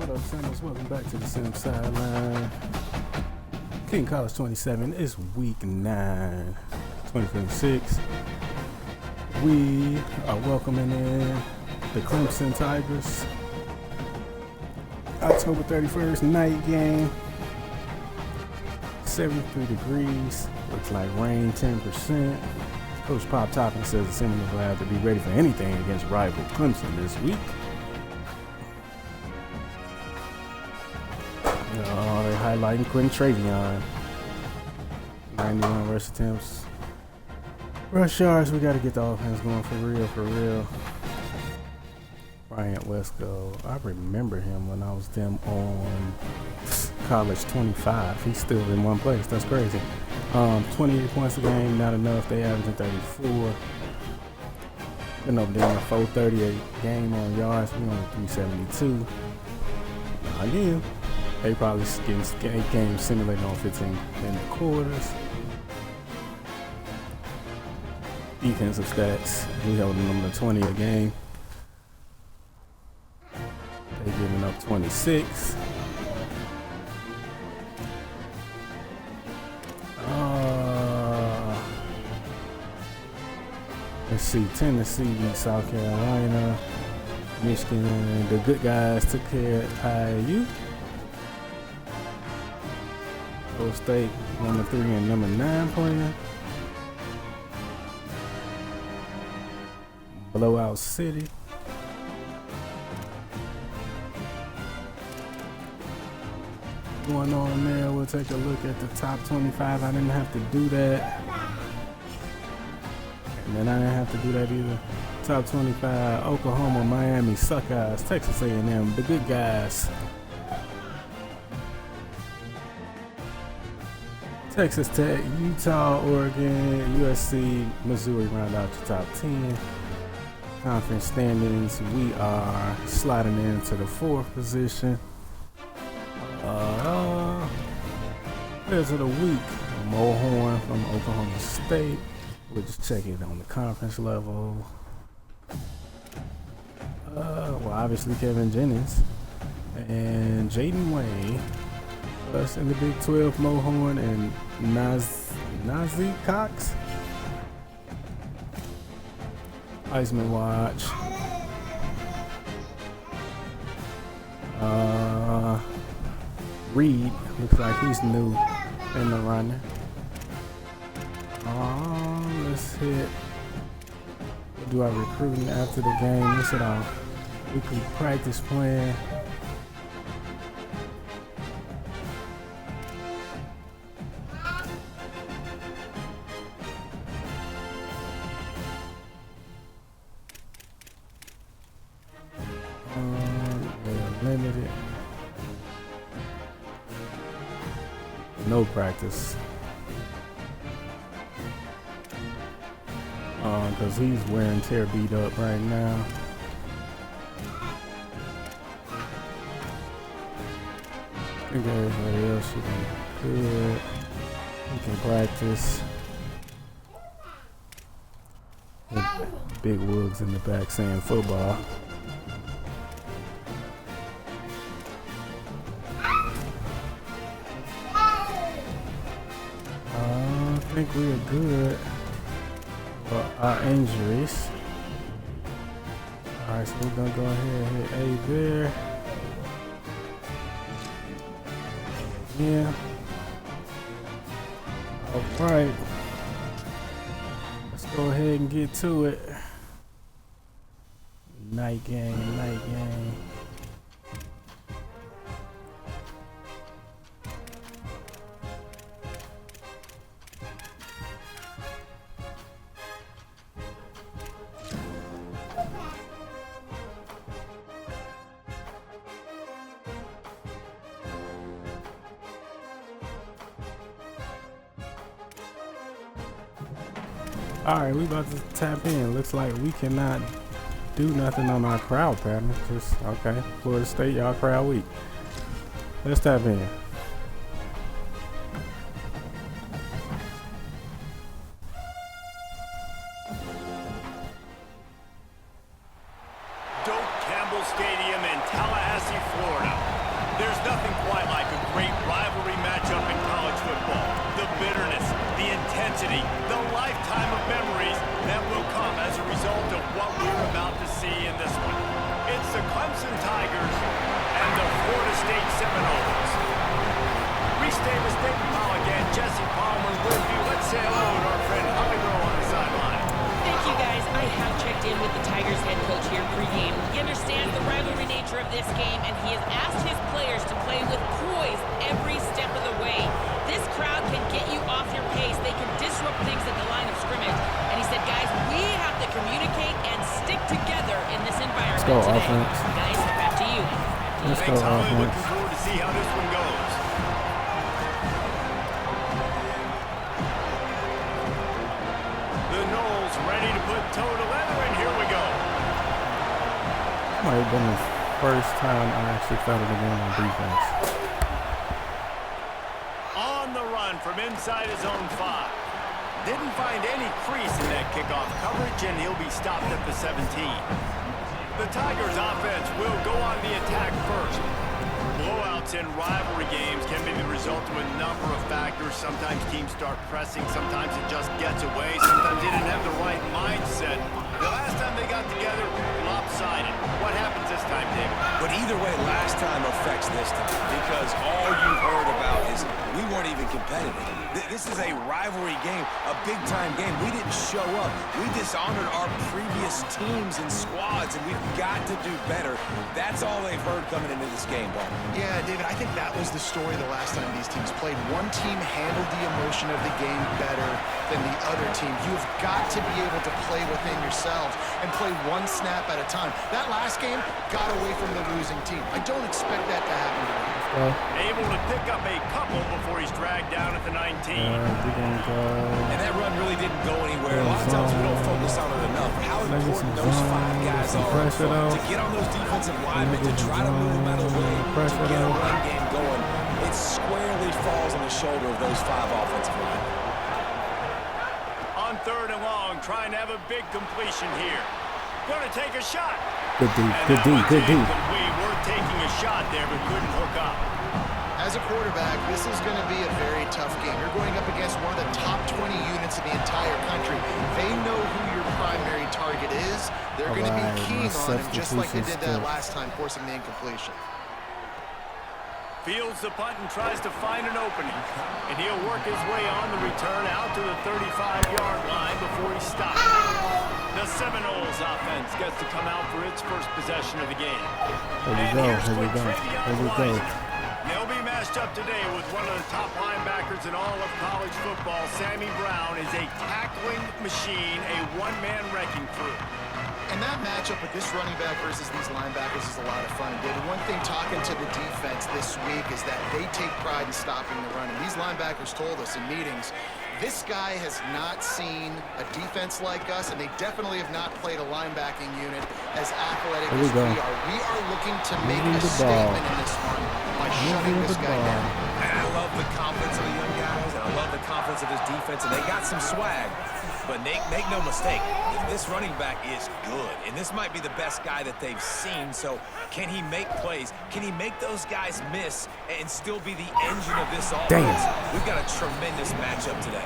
What up, Seminoles? Welcome back to the Sim Sideline. King College 27 is week 9, 2026. We are welcoming in the Clemson Tigers. October 31st, night game. 73 degrees. Looks like rain 10%. Coach Pop Toppins says the Seminoles will have to be ready for anything against rival Clemson this week. They're highlighting Quentin Travion. 91 rush attempts. Rush yards, we got to get the offense going for real. Bryant Wesco, I remember him when I was them on College 25. He's still in one place. That's crazy. 28 points a game, not enough. They averaging 34. Been up there in a 438 game on yards. We only 372. Again, they probably getting 8 games simulated on 15-minute quarters. Defensive stats, we held them to 20 a game. They giving up 26. Let's see, Tennessee beat South Carolina. Michigan, the good guys took care of IU. Ohio State, number 3 and number 9 playing. Blowout City. Going on there, we'll take a look at the top 25. I didn't have to do that. And then I didn't have to do that either. Top 25, Oklahoma, Miami, Suckeyes, Texas A&M, the good guys. Texas Tech, Utah, Oregon, USC, Missouri round out the top 10. Conference standings, we are sliding into the 4th position. Players of the week, Mohorn from Oklahoma State. We'll just check it on the conference level. Well, obviously Kevin Jennings and Jaden Wayne. Us in the Big 12, Mohorn and Nazi Cox. Heisman Watch. Reed looks like he's new in the running. Let's hit. We'll do our recruiting after the game. This is our weekly practice plan. Limited. No practice. Because he's wearing tear beat up right now. I think everybody else should be good. We can practice. Big Woods in the back saying football. I think we are good for our injuries. Alright, so we're gonna go ahead and hit A there. Yeah. Alright. Let's go ahead and get to it. Night game. Alright, we about to tap in. Looks like we cannot do nothing on our crowd pattern. Just, okay, Florida State, y'all crowd week. Let's tap in. Doak Campbell Stadium in Tallahassee, Florida. There's nothing quite like a great rivalry matchup in college football. The bitterness, the intensity, the lifetime of memories that will come as a result of what we're about to see in this one. It's the Clemson Tigers and the Florida State Seminoles. Reese Davis, David Pollock, and Jesse Palmer with you. Let's say hello to our friend Hugger on the sideline. Thank you, guys. I have checked in with the Tigers head coach here pregame. He understands the rivalry nature of this game, and he has asked his players to play with poise every step of the way. This crowd can get you off your pace. They can disrupt things at the line of scrimmage. And he said, guys, we have to communicate and stick together in this environment Let's go, today. offense. Guys, back to you. Let's go, Thanks, Holly. offense. Looking forward to see how this one goes. The Noles ready to put toe to leather, and here we go. Might have been the first time I actually felt it again on defense. On the run from inside his own 5. Didn't find any crease in that kickoff coverage, and he'll be stopped at the 17. The Tigers offense will go on the attack first. Blowouts in rivalry games can be the result of a number of factors. Sometimes teams start pressing, sometimes it just gets away, sometimes they didn't have the right mindset. The last time they got together, lopsided. What happens this time, David? But either way, last time affects this time because all you've heard about is we weren't even competitive. This is a rivalry game, a big-time game. We didn't show up. We dishonored our previous teams and squads, and we've got to do better. That's all they've heard coming into this game, Bob. Yeah, David, I think that was the story the last time these teams played. One team handled the emotion of the game better than the other team. You've got to be able to play within yourselves and play one snap at a time. That last game got away from the losing team. I don't expect that to happen today. Able to pick up a couple before he's dragged down at the 19. And that run really didn't go anywhere. A lot of times we don't focus on it enough. How important those 5 guys are to get on those defensive linemen, to try to move them out of the way, to get a run game going. It squarely falls on the shoulder of those 5 offensive linemen. On 3rd and long, trying to have a big completion here. Going to take a shot. Good D, good D, good D. We were taking a shot there, but couldn't hook up. As a quarterback, this is going to be a very tough game. You're going up against one of the top 20 units in the entire country. They know who your primary target is. They're going to be keen on him, just like they did that last time, forcing the incompletion. Fields the punt and tries to find an opening. And he'll work his way on the return out to the 35-yard line before he stops. The Seminoles offense gets to come out for its first possession of the game. Here we go. They'll be matched up today with one of the top linebackers in all of college football. Sammy Brown is a tackling machine, a one-man wrecking crew. And that matchup with this running back versus these linebackers is a lot of fun. David, one thing talking to the defense this week is that they take pride in stopping the run. And these linebackers told us in meetings, this guy has not seen a defense like us, and they definitely have not played a linebacking unit as athletic as we are. We are looking to make a statement in this one by shutting this guy down. And I love the confidence of the young guys, and I love the confidence of his defense, and they got some swag. But make no mistake, this running back is good, and this might be the best guy that they've seen. So can he make plays? Can he make those guys miss and still be the engine of this offense? We've got a tremendous matchup today.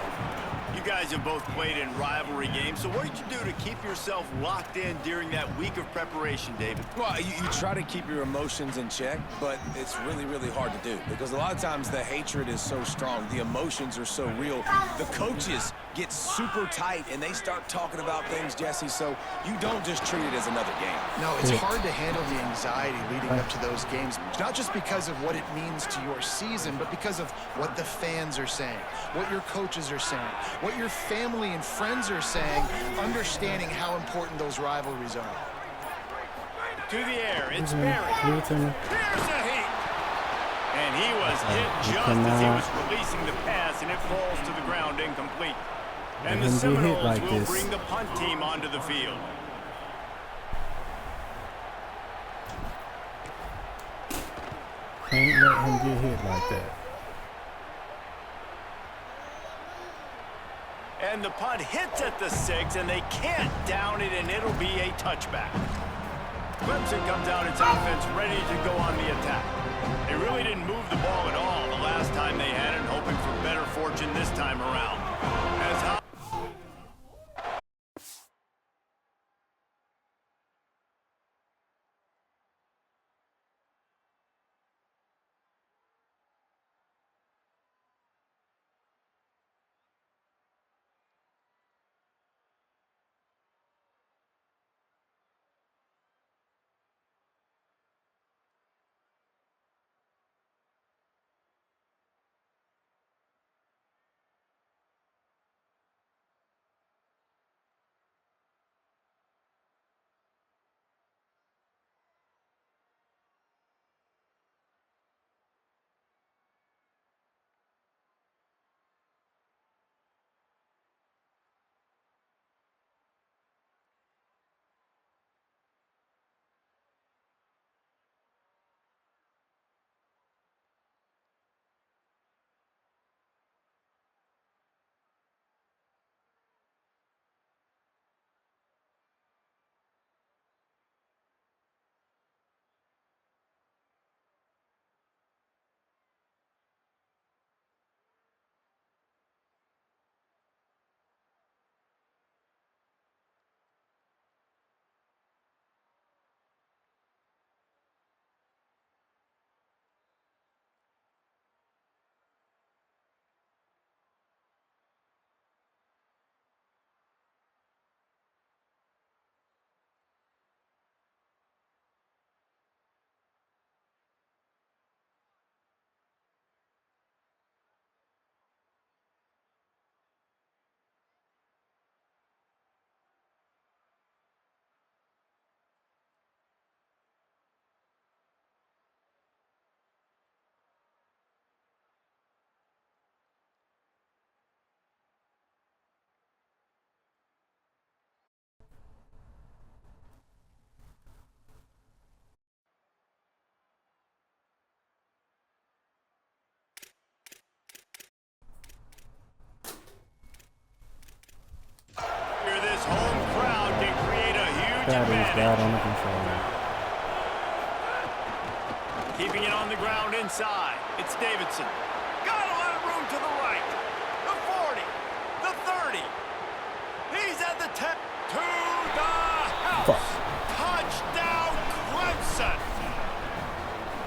You guys have both played in rivalry games, so what did you do to keep yourself locked in during that week of preparation, David? Well, you try to keep your emotions in check, but it's really, really hard to do because a lot of times the hatred is so strong, the emotions are so real. The coaches get super tight and they start talking about things, Jesse, so you don't just treat it as another game. No, it's hard to handle the anxiety leading up to those games, not just because of what it means to your season, but because of what the fans are saying, what your coaches are saying, what your family and friends are saying, understanding how important those rivalries are. To the air, it's Barry. Here's a heat. And he was hit just as he was releasing the pass, and it falls to the ground incomplete. And the Seminoles will bring the punt team onto the field. Can't let him get hit like that. And the punt hits at the 6, and they can't down it, and it'll be a touchback. Clemson comes out its offense ready to go on the attack. They really really didn't move the ball at all the last time they had it, hoping for better fortune this time around. This home crowd can create a huge advantage. That is on the controller. Keeping it on the ground inside. It's Davidson. Got a lot of room to the right. The 40. The 30. He's at the 10. To the house. Touchdown, Clemson.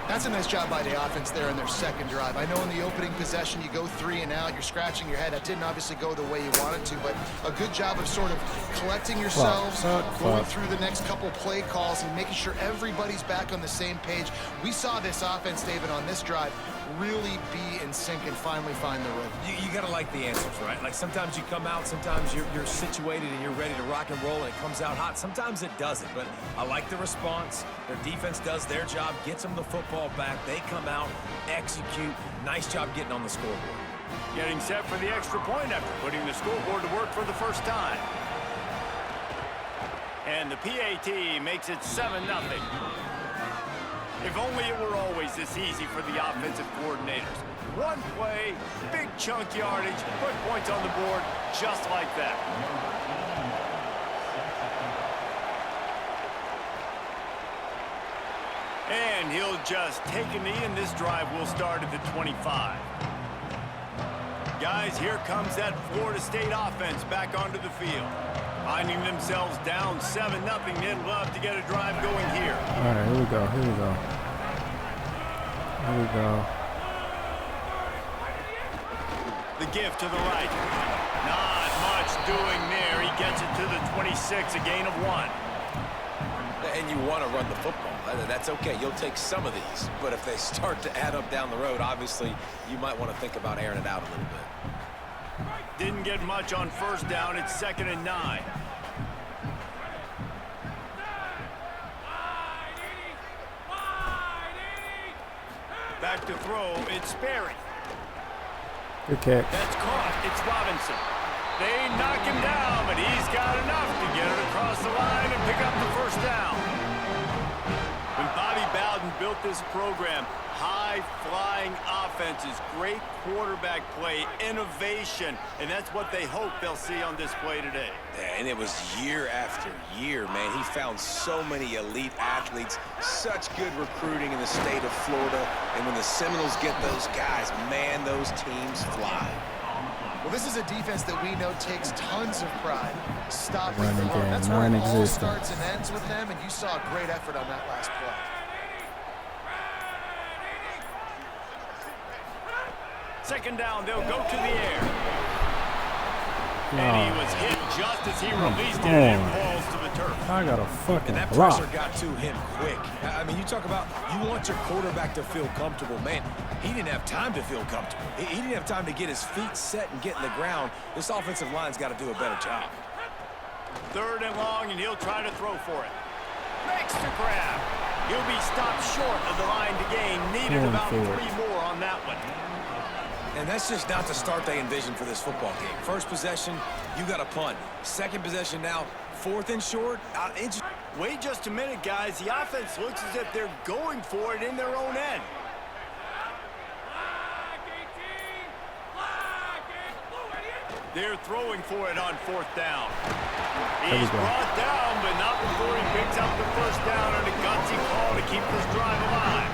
That's a nice job by the offense there in their second drive. I know in the opening possession you go 3 and out, you're scratching your head. That didn't obviously go the way you wanted to, but a good job of sort of collecting yourselves, going through the next couple play calls and making sure everybody's back on the same page. We saw this offense, David, on this drive really be in sync and finally find the rhythm. You got to like the answers, right? Like sometimes you come out, sometimes you're situated and you're ready to rock and roll and it comes out hot. Sometimes it doesn't, but I like the response. Their defense does their job, gets them the football back. They come out, execute. Nice job getting on the scoreboard. Getting set for the extra point after putting the scoreboard to work for the first time. And the PAT makes it 7-0. If only it were always this easy for the offensive coordinators. One play, big chunk yardage, put points on the board just like that. And he'll just take a knee, and this drive will start at the 25. Guys, here comes that Florida State offense back onto the field. Finding themselves down 7-0, they'd love to get a drive going here. All right, here we go, here we go. Here we go. The give to the right. Not much doing there. He gets it to the 26, a gain of 1. And you want to run the football. That's okay. You'll take some of these. But if they start to add up down the road, obviously, you might want to think about airing it out a little bit. Didn't get much on first down. It's 2nd and 9. Back to throw. It's Sperry. Good catch. That's caught. It's Robinson. They knock him down, but he's got enough to get it across the line and pick up the first down. When Bobby Bowden built this program. High-flying offenses, great quarterback play, innovation, and that's what they hope they'll see on display today. Yeah, and it was year after year, man. He found so many elite athletes, such good recruiting in the state of Florida, and when the Seminoles get those guys, man, those teams fly. Well, this is a defense that we know takes tons of pride stopping the Running run. game, That's where it all non-existent. starts and ends with them, and you saw a great effort on that last play. Second down, they'll go to the air. And he was hit just as he released it and falls to the turf. I got a And fucking that block. pressure got to him quick. I mean, you talk about you want your quarterback to feel comfortable. Man, he didn't have time to feel comfortable. He didn't have time to get his feet set and get in the ground. This offensive line's got to do a better job. Third and long, and he'll try to throw for it. Makes the grab. He'll be stopped short of the line to gain. Needed Going about for it. 3 more on that one. And that's just not the start they envisioned for this football game. First possession, you got a punt. Second possession now, 4th and short. Wait just a minute, guys. The offense looks as if they're going for it in their own end. They're throwing for it on 4th down. He's brought down, but not before he picks up the first down on a gutsy call to keep this drive alive.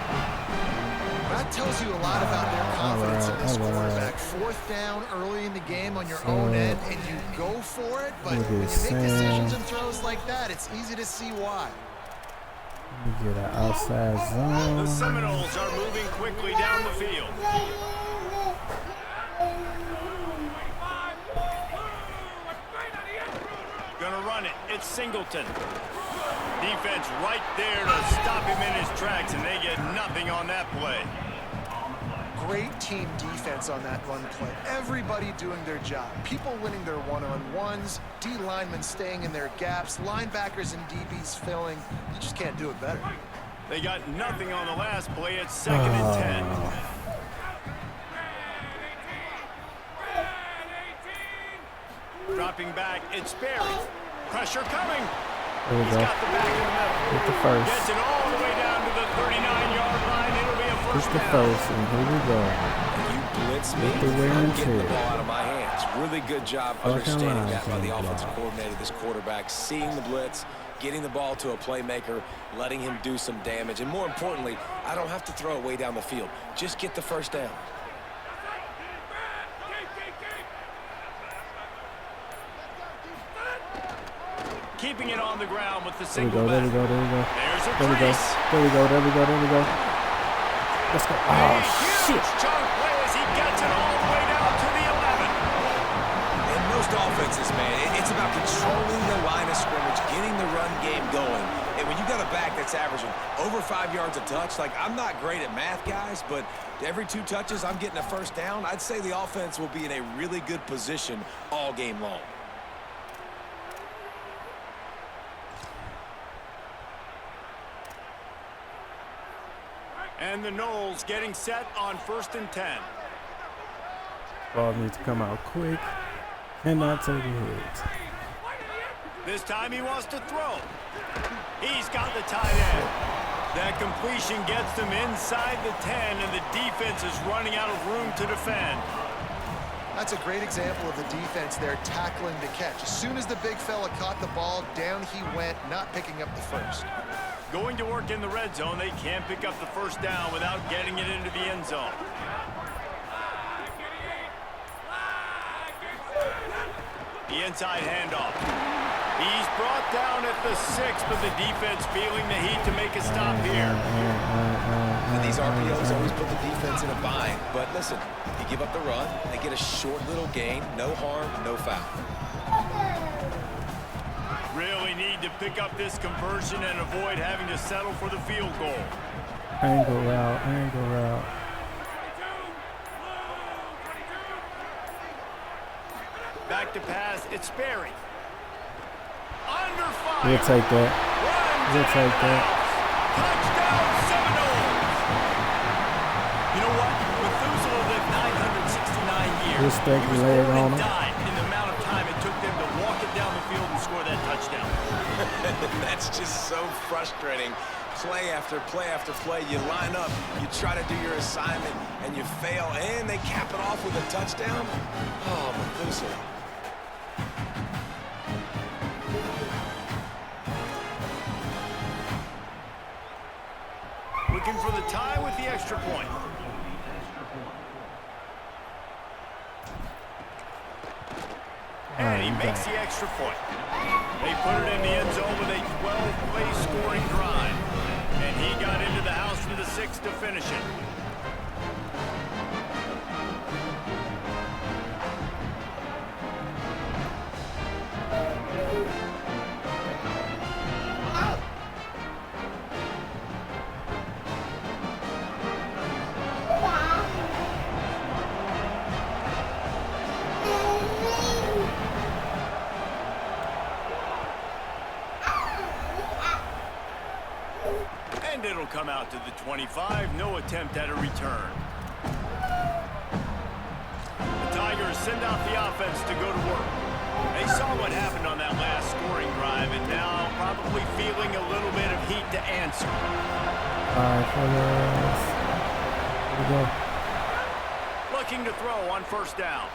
That tells you a lot about their confidence in this quarterback. 4th down early in the game on your own end, and you go for it, but when you make decisions and throws like that, it's easy to see why. Get an outside The zone. Seminoles are moving quickly down the field. Gonna run it. It's Singleton. Defense right there to stop him in his tracks, and they get nothing on that play. Great team defense on that run play. Everybody doing their job. People winning their one-on-ones, D linemen staying in their gaps, linebackers and DBs filling. You just can't do it better. They got nothing on the last play. It's 2nd and 10. Dropping back, it's Berry. Pressure coming. There we He's go. got the back in the middle. Get the first. Gets it all the way down to the 39-yard line. It'll be a first Get the down. first, and here we go. You blitz me, Get the wear I'm and getting the tear. ball out of my hands. Really good job Fucking understanding line that by the can't offensive block. coordinator, this quarterback, seeing the blitz, getting the ball to a playmaker, letting him do some damage. And more importantly, I don't have to throw it way down the field. Just get the first down. Keeping it on the ground with the There we single go, there we back. go, there we go. There's a There we go, crease. there we go, there we go, there we go. Let's go. Oh, A shit. huge chunk play as he gets it all the way down to the 11. In most offenses, man, it's about controlling the line of scrimmage, getting the run game going. And when you got a back that's averaging over 5 yards a touch, like I'm not great at math, guys, but every 2 touches I'm getting a first down, I'd say the offense will be in a really good position all game long. And the Noles getting set on 1st and 10. Ball needs to come out quick. Cannot take a hit. This time he wants to throw. He's got the tight end. That completion gets them inside the 10, and the defense is running out of room to defend. That's a great example of the defense there tackling the catch. As soon as the big fella caught the ball, down he went, not picking up the first. Going to work in the red zone, they can't pick up the first down without getting it into the end zone. The inside handoff. He's brought down at the 6, but the defense feeling the heat to make a stop here. And these RPOs always put the defense in a bind. But listen, you give up the run, they get a short little gain, no harm, no foul. Really need to pick up this conversion and avoid having to settle for the field goal. Angle route, angle route. Back to pass, it's Berry. Under fire. We'll take that. Runs We'll take that. Touchdown, Seminoles. You know what? Methuselah lived 969 years. We'll stake He was the leg born on and him. died in the amount of time it took them to walk it down the field and score that touchdown. That's just so frustrating. play after play after play. You line up, you try to do your assignment, and you fail, and they cap it off with a touchdown. Oh, Methuselah. Looking for the tie with the extra point. And he makes the extra point. They put it in the end zone with a 12-play scoring drive. And he got into the house from the 6 to finish it. And it'll come out to the 25. No attempt at a return. The Tigers send out the offense to go to work. They saw what happened on that last scoring drive, and now probably feeling a little bit of heat to answer. All right, fellas. Here we go. Looking to throw on first down.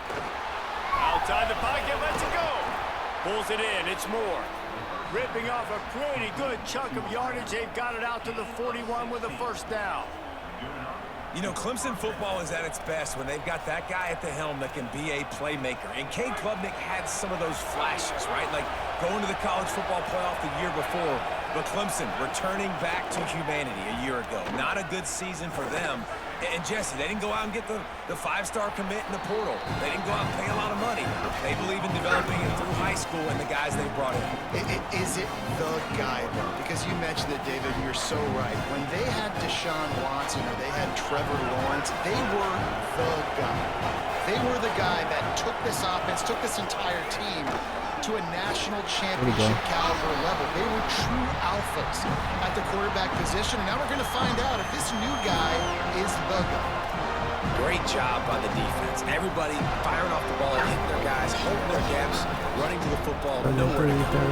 Outside the pocket, lets it go. Pulls it in, it's Moore. Ripping off a pretty good chunk of yardage. They've got it out to the 41 with a first down. You know, Clemson football is at its best when they've got that guy at the helm that can be a playmaker. And Cade Klubnik had some of those flashes, right? Like going to the college football playoff the year before. But Clemson returning back to humanity a year ago. Not a good season for them. And Jesse, they didn't go out and get the 5-star commit in the portal. They didn't go out and pay a lot of money. They believe in developing it through high school and the guys they brought in. Is it the guy, though? Because you mentioned it, David, and you're so right. When they had Deshaun Watson or they had Trevor Lawrence, they were the guy. They were the guy that took this offense, took this entire team to a national championship caliber level. They were true alphas at the quarterback position, and now we're going to find out if this new guy is the guy. Great job by the defense. Everybody firing off the ball, hitting their guys, holding their gaps, running to the football. Nowhere to go.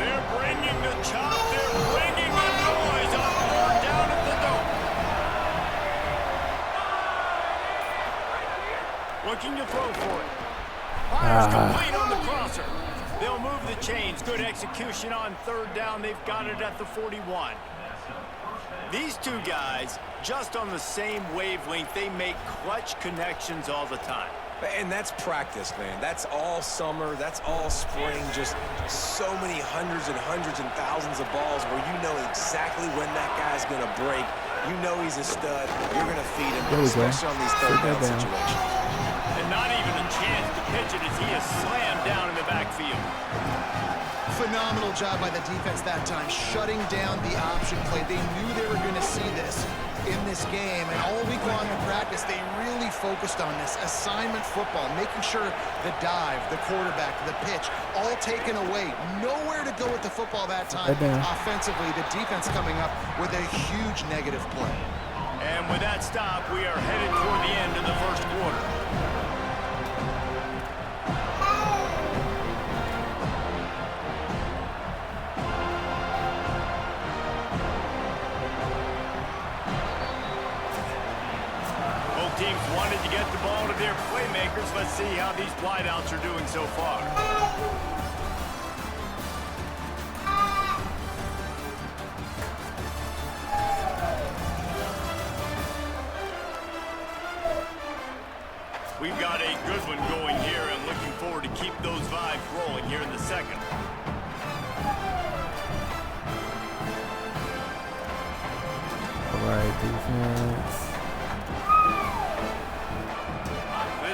They're bringing the chop. They're bringing the noise on board down at the Doak. Looking to throw for it. Fires complete on the crosser. They'll move the chains. Good execution on third down. They've got it at the 41. These two guys, just on the same wavelength, they make clutch connections all the time. And that's practice, man. That's all summer. That's all spring. Just so many hundreds and thousands of balls where you know exactly when that guy's going to break. You know he's a stud. You're going to feed him, especially on these third down situations. And not even a chance to pitch it as he is slammed down in the backfield. Phenomenal job by the defense that time, shutting down the option play. They knew they were going to see this in this game, and all week long in practice, they really focused on this assignment football, making sure the dive, the quarterback, the pitch, all taken away. Nowhere to go with the football that time. Offensively, the defense coming up with a huge negative play. And with that stop, we are headed toward the end of the first quarter. Teams wanted to get the ball to their playmakers. Let's see how these wideouts are doing so far. We've got a good one going here and looking forward to keep those vibes rolling here in the second. All right, defense.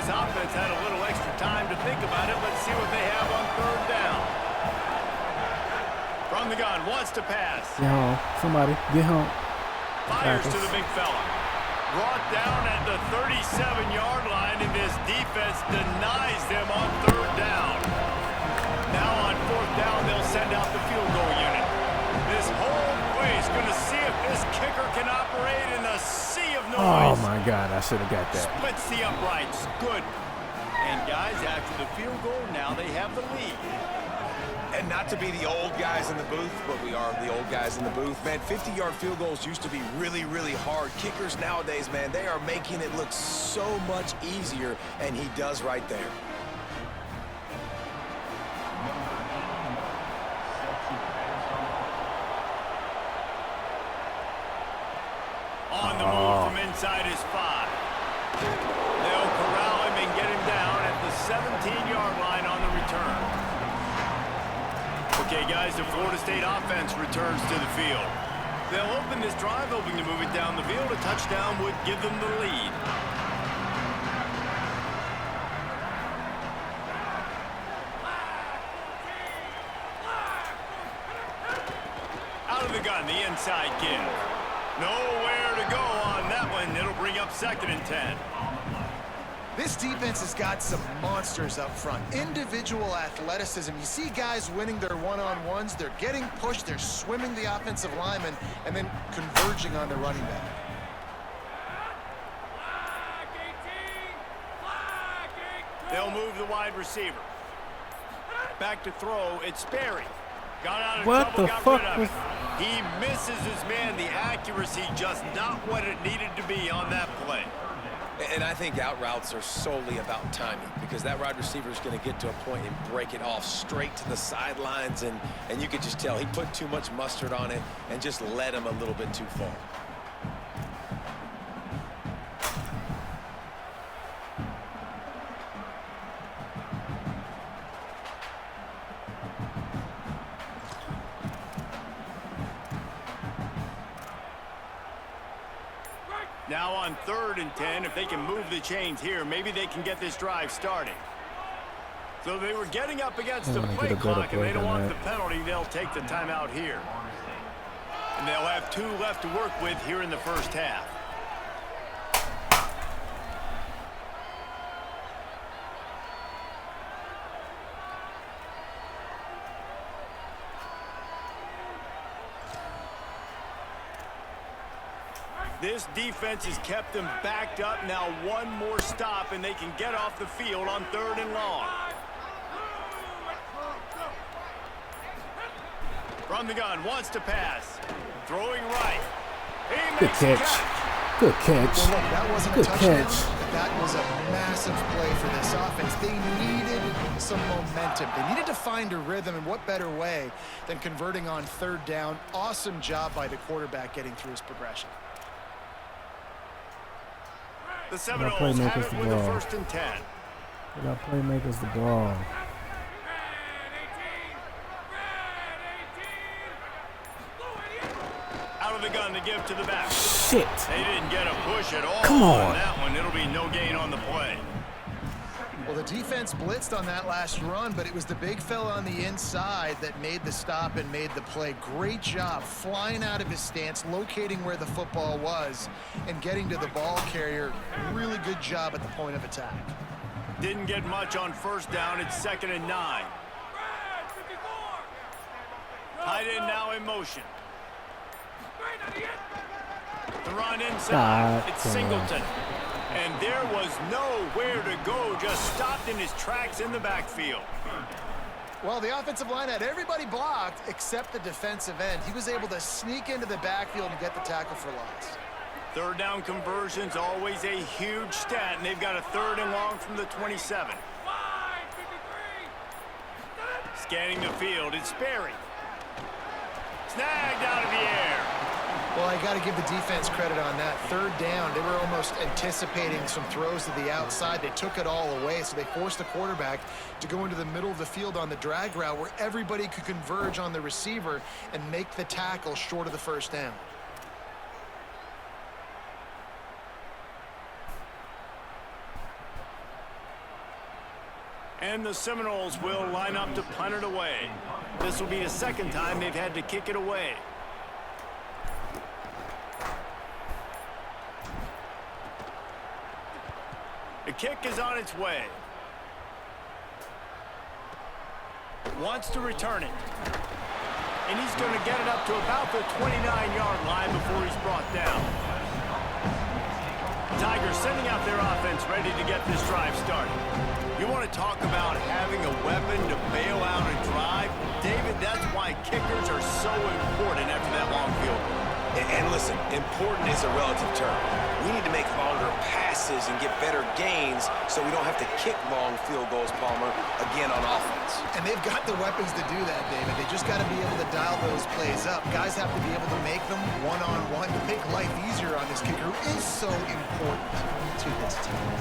Offense had a little extra time to think about it. Let's see what they have on third down. From the gun, wants to pass. Get home. Somebody, get home. Fires to the big fella. Brought down at the 37-yard line, and this defense denies them on third down. Now on fourth down, they'll send out the field goal unit. This whole place going to see if this kicker can operate in a sea of noise. Oh, my God. I should have got that. Splits the uprights. Good. And, guys, after the field goal, now they have the lead. And not to be the old guys in the booth, but we are the old guys in the booth. Man, 50-yard field goals used to be really, really hard. Kickers nowadays, man, they are making it look so much easier, and he does right there. On the move from inside his 5. They'll corral him and get him down at the 17-yard line on the return. Okay, guys, the Florida State offense returns to the field. They'll open this drive, hoping to move it down the field. A touchdown would give them the lead. Out of the gun, the inside give. Nowhere to go on that one. It'll bring up 2nd and 10. This defense has got some monsters up front. Individual athleticism. You see guys winning their one-on-ones. They're getting pushed. They're swimming the offensive lineman and then converging on the running back. They'll move the wide receiver. Back to throw. It's Sperry. Got out of What trouble, the got fuck rid of was... it. He misses his man. The accuracy just not what it needed to be on that play. And I think out routes are solely about timing, because that wide receiver is going to get to a point and break it off straight to the sidelines, and you could just tell he put too much mustard on it and just led him a little bit too far. Now on 3rd and 10, if they can move the chains here, maybe they can get this drive starting. So they were getting up against the play clock, and they don't want the penalty. They'll take the timeout here. And they'll have 2 left to work with here in the first half. This defense has kept them backed up. Now one more stop, and they can get off the field on 3rd and long. From the gun, wants to pass. Throwing right. He Good makes the catch. Good catch. Well, look, that wasn't Good a touchdown, catch. but that was a massive play for this offense. They needed some momentum. They needed to find a rhythm, and what better way than converting on 3rd down. Awesome job by the quarterback getting through his progression. The Seminoles have it with a 1st and 10. We got playmakers the ball. Out of the gun to give to the back. Shit. They didn't get a push at all. Come on. That one. It'll be no gain on the play. Well, the defense blitzed on that last run, but it was the big fella on the inside that made the stop and made the play. Great job flying out of his stance, locating where the football was, and getting to the ball carrier. Really good job at the point of attack. Didn't get much on 1st down. It's 2nd and 9. Tight end now in motion. The run inside. It's Singleton. And there was nowhere to go, just stopped in his tracks in the backfield. Well, the offensive line had everybody blocked except the defensive end. He was able to sneak into the backfield and get the tackle for loss. 3rd down conversion's always a huge stat, and they've got a 3rd and long from the 27. Scanning the field, it's Sperry. Snagged out of the air. Well, I got to give the defense credit on that. 3rd down, they were almost anticipating some throws to the outside. They took it all away, so they forced the quarterback to go into the middle of the field on the drag route where everybody could converge on the receiver and make the tackle short of the 1st down. And the Seminoles will line up to punt it away. This will be the 2nd time they've had to kick it away. The kick is on its way. Wants to return it. And he's going to get it up to about the 29-yard line before he's brought down. Tigers sending out their offense ready to get this drive started. You want to talk about having a weapon to bail out a drive? David, that's why kickers are so important after that long field goal. And listen, important is a relative term. We need to make longer passes and get better gains so we don't have to kick long field goals, Palmer, again on offense. And they've got the weapons to do that, David. They just got to be able to dial those plays up. Guys have to be able to make them one-on-one to make life easier on this kicker, who is so important to this team.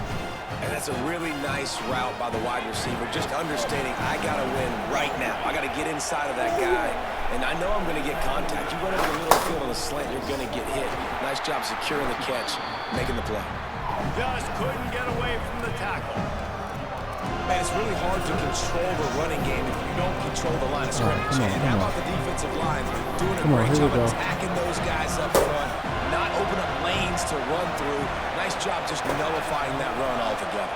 And that's a really nice route by the wide receiver, just understanding I got to win right now. I got to get inside of that guy, and I know I'm going to get contact. You run over the middle field on a slant, you're going to get hit. Nice job securing the catch, making the play. Just couldn't get away from the tackle. Man, it's really hard to control the running game if you don't control the line of scrimmage. And how about the defensive line doing a great job attacking those guys up front, not open up lanes to run through. Nice job just nullifying that run altogether.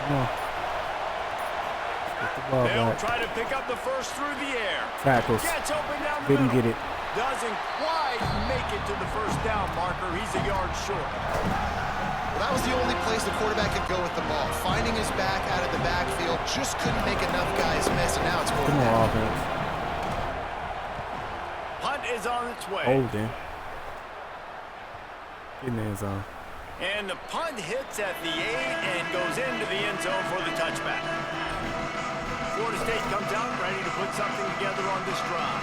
Come on. Get the ball They'll back. try to pick up the first through the air. Tackles. Gets open down the Didn't middle. get it. Doesn't quite make it to the first down marker. He's a yard short. Well, that was the only place the quarterback could go with the ball. Finding his back out of the backfield, just couldn't make enough guys miss, and now it's Come quarterback. on, offense. Punt is on its way. Holding. Get in the end zone. And the punt hits at the 8 and goes into the end zone for the touchback. Florida State comes out ready to put something together on this drive.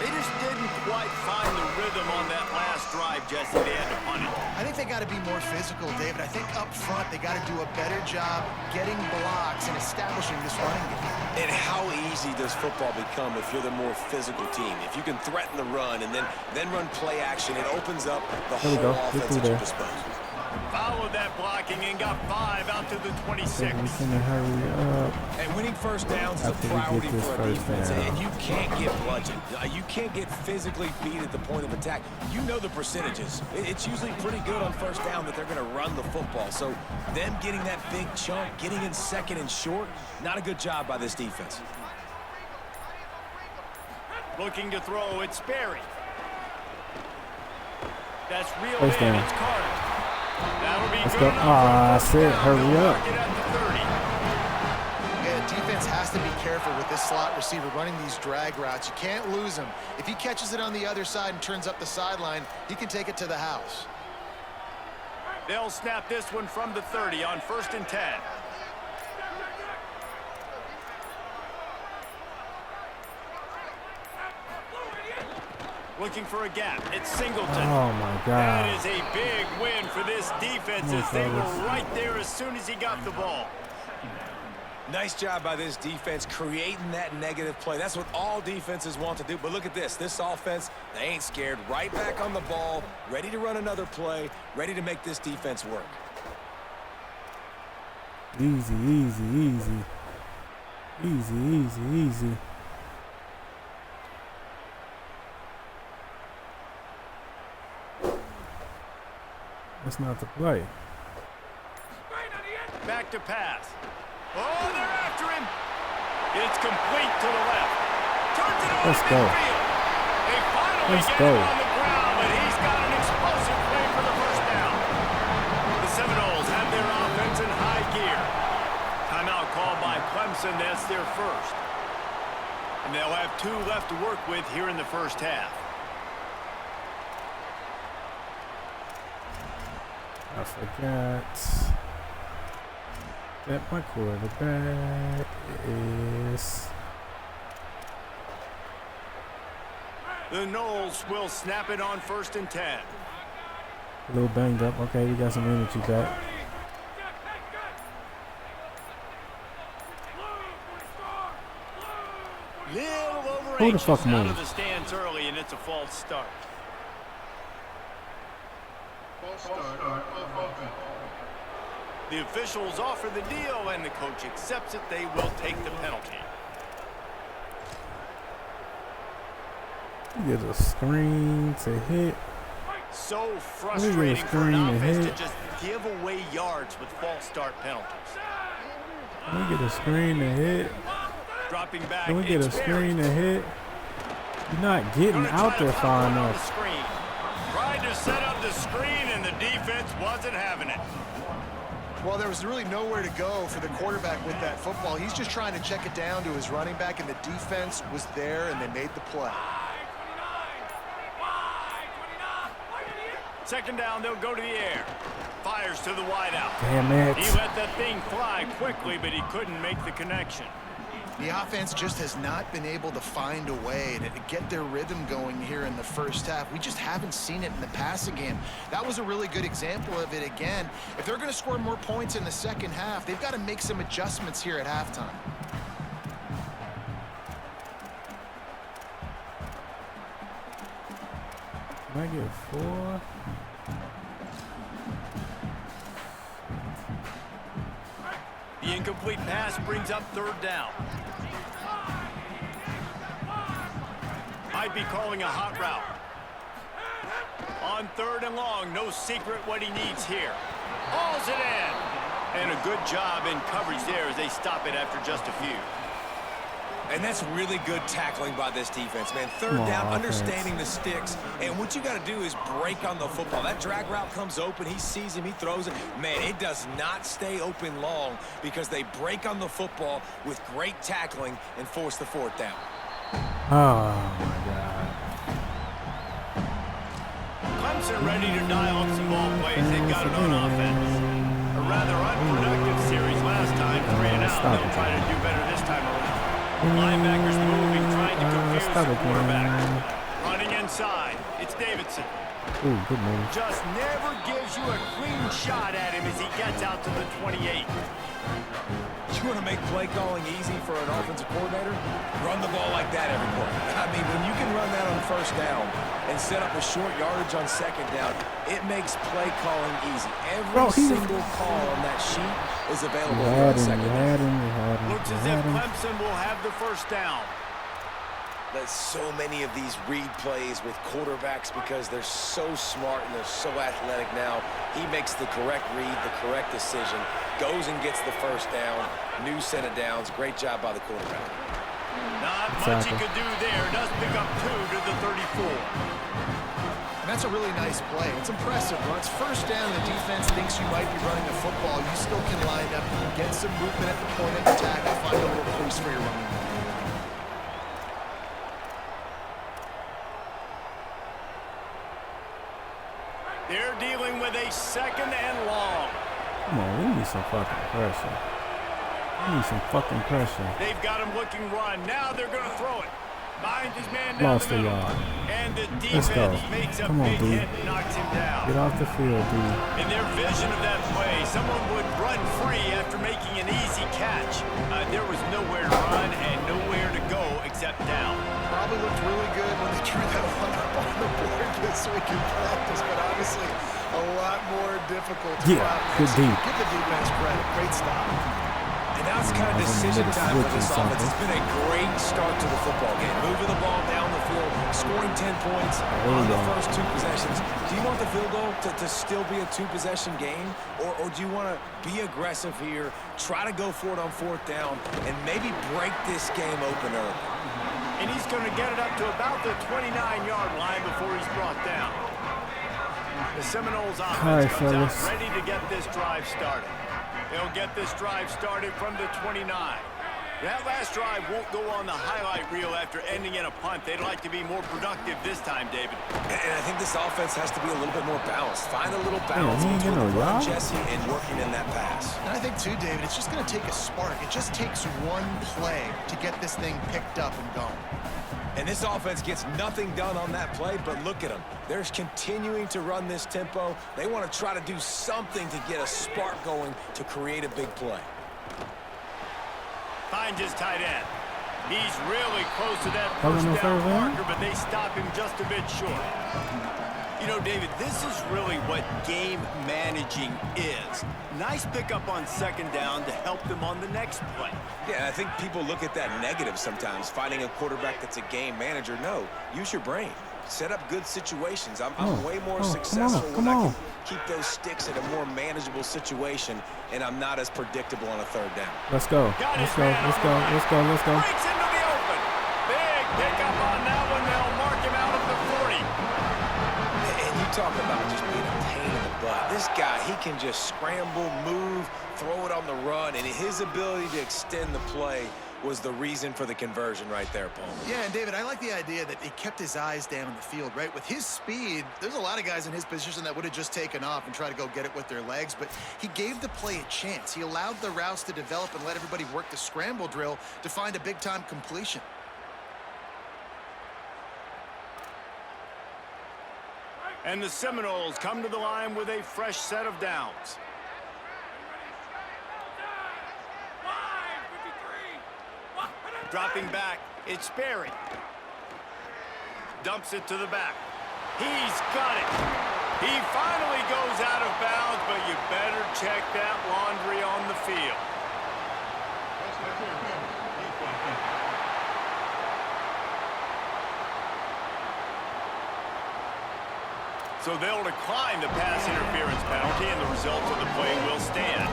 They just didn't quite find the rhythm on that last drive, Jesse. They had to punt it. I think they got to be more physical, David. I think up front they got to do a better job getting blocks and establishing this running game. And how easy does football become if you're the more physical team? If you can threaten the run and then run play action, it opens up the whole offense at your disposal. Followed that blocking and got 5 out to the 26. We're gonna hurry up. And winning first downs is a After we priority get this for a first defense. down. And you can't get bludgeoned. You can't get physically beat at the point of attack. You know the percentages. It's usually pretty good on first down that they're going to run the football. So them getting that big chunk, getting in second and short, not a good job by this defense. Looking to throw, it's Sperry. That's real First in, down. it's Carter. That'll be Let's good go. enough Ah, I for a first said, down. hurry They'll up. mark it at the 30. Yeah, defense has to be careful with this slot receiver running these drag routes. You can't lose him. If he catches it on the other side and turns up the sideline, he can take it to the house. They'll snap this one from the 30 on 1st and 10. Looking for a gap. It's Singleton. Oh my That God. is a big win for this defense Come on, as they were fellas. right there as soon as he got the ball. Nice job by this defense creating that negative play. That's what all defenses want to do. But look at this. This offense, they ain't scared. Right back on the ball, ready to run another play, ready to make this defense work. Easy, easy, easy. Easy, easy, easy. That's not the play. Back to pass. Oh, they're after him. It's complete to the left. Turns it over Let's go. midfield. They finally Let's get go. him on the ground, but he's got an explosive play for the first down. The Seminoles have their offense in high gear. Timeout called by Clemson. That's their first. And they'll have 2 left to work with here in the first half. I forgot that my quarterback is. The Noles will snap it on 1st and 10. A little banged up. Okay, we got some energy back. Little over Who the fuck out moved? of the stands early, and it's a false start. The officials offer the deal, and the coach accepts it. They will take the penalty. You get a screen to hit. So frustrating for an screen to offense to hit. just give away yards with false start penalties. Can we get a screen to hit? Dropping back, Can we get a it's Barry. screen to hit? You're not getting Gonna out try to there pop far one on the enough. screen. Tried to set up the screen, and the defense wasn't having it. Well, there was really nowhere to go for the quarterback with that football. He's just trying to check it down to his running back, and the defense was there, and they made the play. Second down, they'll go to the air. Fires to the wideout. Damn it. He let that thing fly quickly, but he couldn't make the connection. The offense just has not been able to find a way to get their rhythm going here in the first half. We just haven't seen it in the passing game. That was a really good example of it again. If they're going to score more points in the second half, they've got to make some adjustments here at halftime. Can I get 4? The incomplete pass brings up third down. Might be calling a hot route. On third and long, no secret what he needs here. Hauls it in. And a good job in coverage there as they stop it after just a few. And that's really good tackling by this defense, man. Third down, understanding the sticks. And what you got to do is break on the football. That drag route comes open. He sees him. He throws it. Man, it does not stay open long because they break on the football with great tackling and force the fourth down. Oh, my God. Clemson ready to dial up some ball plays. They've got it on offense. A rather unproductive series last time. 3 and out. They'll try to do better this time around. Linebackers moving, trying to confuse the quarterback. Running inside. It's Davidson. Ooh, good move. Just never gives you a clean shot at him as he gets out to the 28. You want to make play calling easy for an offensive coordinator? Run the ball like that every play. I mean, when you can run that on first down and set up a short yardage on second down, it makes play calling easy. Every single call on that sheet is available on second down. Looks as if Clemson will have the first down. There's so many of these read plays with quarterbacks because they're so smart and they're so athletic now. He makes the correct read, the correct decision, goes and gets the first down, new set of downs. Great job by the quarterback. Not much he could do there. Does pick up 2 to the 34. And that's a really nice play. It's impressive. When it's first down, the defense thinks you might be running the football. You still can line up, get some movement at the point of attack, and find a little crease for your running back. They're dealing with a second and long. Come on, we need some fucking pressure. We need some fucking pressure. They've got him looking run. Now they're going to throw it. Finds his man down the middle. And the defense makes a big hit and knocks him down. Get off the field, dude. In their vision of that play, someone would run free after making an easy catch. There was nowhere to run and nowhere to go except down. Probably looked really good when they drew that one up on the board this week in practice, but obviously a lot more difficult to good deep. Give the defense credit. Great stop. And now it's kind of decision time for this offense. It's been a great start to the football game. Moving the ball down the field, scoring 10 points on the first 2 possessions. Do you want the field goal to still be a 2-possession game? Or do you want to be aggressive here, try to go for it on fourth down, and maybe break this game open early? And he's going to get it up to about the 29-yard line before he's brought down. The Seminoles offense comes out ready to get this drive started. They'll get this drive started from the 29. That last drive won't go on the highlight reel after ending in a punt. They'd like to be more productive this time, David. And I think this offense has to be a little bit more balanced. Find a little balance between the run, Jesse, and working in that pass. And I think, too, David, it's just going to take a spark. It just takes one play to get this thing picked up and going. And this offense gets nothing done on that play, but look at them. They're continuing to run this tempo. They want to try to do something to get a spark going to create a big play. Finds his tight end. He's really close to that first down marker, but they stop him just a bit short. You know, David, this is really what game managing is. Nice pickup on second down to help them on the next play. Yeah, I think people look at that negative sometimes, finding a quarterback that's a game manager. No, use your brain. Set up good situations. I'm way more successful when I can keep those sticks in a more manageable situation, and I'm not as predictable on a third down. Let's go. Let's go. Let's go. Let's go. Let's go. Breaks into the open. Big pickup on that one. They'll mark him out at the 40. And you talk about just being a pain in the butt. This This guy, he can just scramble, move, throw it on the run, and his ability to extend the play was the reason for the conversion right there, Paul. Yeah, and David, I like the idea that he kept his eyes down in the field, right? With his speed, there's a lot of guys in his position that would have just taken off and tried to go get it with their legs, but he gave the play a chance. He allowed the routes to develop and let everybody work the scramble drill to find a big-time completion. And the Seminoles come to the line with a fresh set of downs. Dropping back, it's Sperry. Dumps it to the back. He's got it. He finally goes out of bounds, but you better check that laundry on the field. So they'll decline the pass interference penalty, and the result of the play will stand.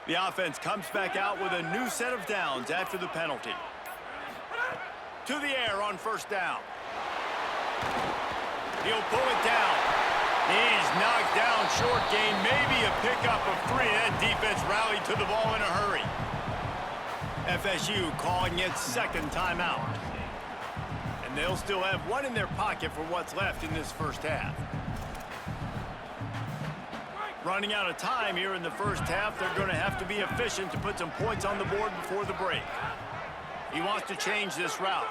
The offense comes back out with a new set of downs after the penalty. To the air on first down. He'll pull it down. He's knocked down short gain, maybe a pickup of 3. That defense rallied to the ball in a hurry. FSU calling its second timeout. And they'll still have one in their pocket for what's left in this first half. Running out of time here in the first half, they're going to have to be efficient to put some points on the board before the break. He wants to change this route.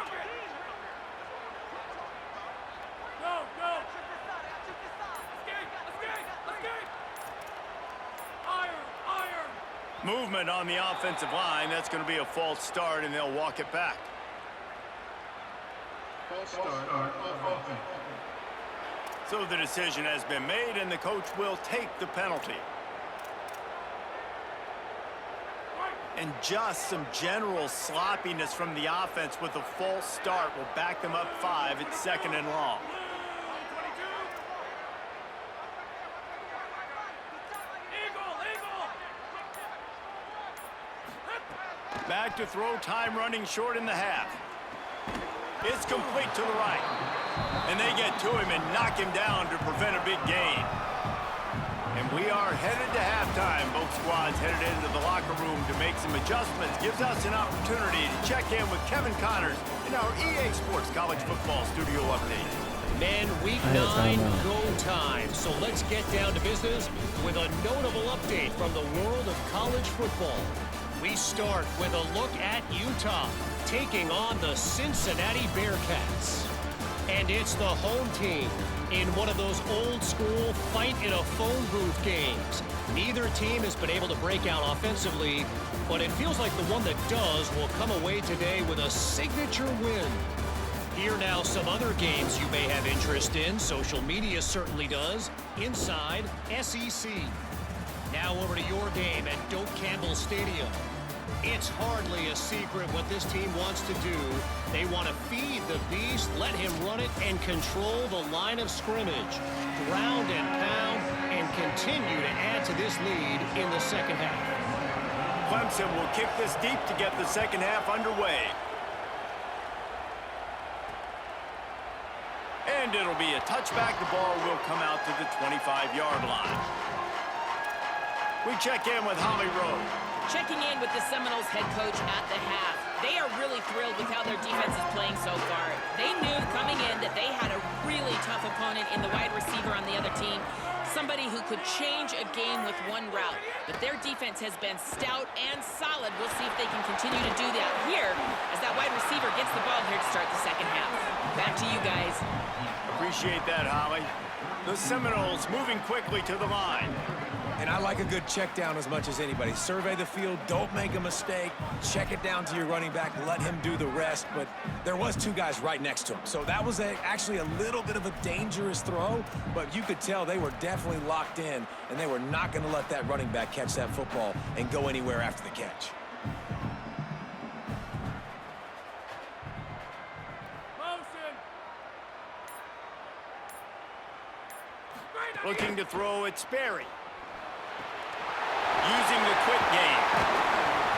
Movement on the offensive line. That's going to be a false start, and they'll walk it back. False start. So the decision has been made, and the coach will take the penalty. And just some general sloppiness from the offense with a false start will back them up 5. It's second and long. Back to throw, time running short in the half. It's complete to the right. And they get to him and knock him down to prevent a big gain. And we are headed to halftime. Both squads headed into the locker room to make some adjustments. Gives us an opportunity to check in with Kevin Connors in our EA Sports College Football Studio Update. Man, week 9, go time. So let's get down to business with a notable update from the world of college football. We start with a look at Utah taking on the Cincinnati Bearcats. And it's the home team in one of those old-school fight-in-a-phone booth games. Neither team has been able to break out offensively, but it feels like the one that does will come away today with a signature win. Here now some other games you may have interest in. Social media certainly does. Inside SEC. Now over to your game at Doak Campbell Stadium. It's hardly a secret what this team wants to do. They want to feed the beast, let him run it, and control the line of scrimmage. Ground and pound, and continue to add to this lead in the second half. Clemson will kick this deep to get the second half underway. And it'll be a touchback. The ball will come out to the 25-yard line. We check in with Holly Rowe. Checking in with the Seminoles head coach at the half. They are really thrilled with how their defense is playing so far. They knew coming in that they had a really tough opponent in the wide receiver on the other team. Somebody who could change a game with one route. But their defense has been stout and solid. We'll see if they can continue to do that here as that wide receiver gets the ball here to start the second half. Back to you guys. Appreciate that, Holly. The Seminoles moving quickly to the line. And I like a good check down as much as anybody. Survey the field, don't make a mistake, check it down to your running back, let him do the rest. But there was 2 guys right next to him. So that was actually a little bit of a dangerous throw, but you could tell they were definitely locked in, and they were not going to let that running back catch that football and go anywhere after the catch. Motion. Straight Looking to throw it, Sperry. Using the quick game.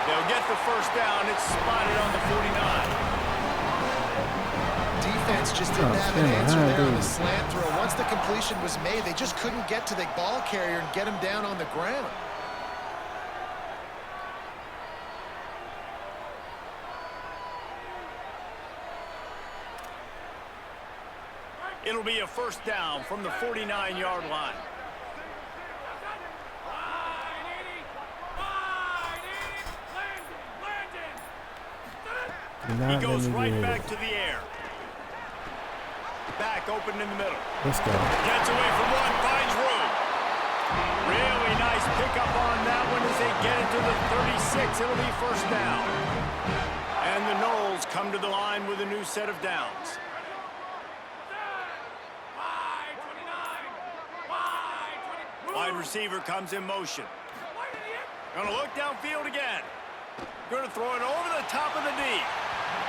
They'll get the first down. It's spotted on the 49. Defense just didn't have an answer there on the slant throw. Once the completion was made, they just couldn't get to the ball carrier and get him down on the ground. It'll be a first down from the 49-yard line. He goes right back to the air. Back open in the middle. Let's go. Gets away from one, finds room. Really nice pickup on that one as they get it to the 36. It'll be first down. And the Noles come to the line with a new set of downs. Wide receiver comes in motion. Gonna look downfield again. Gonna throw it over the top of the D.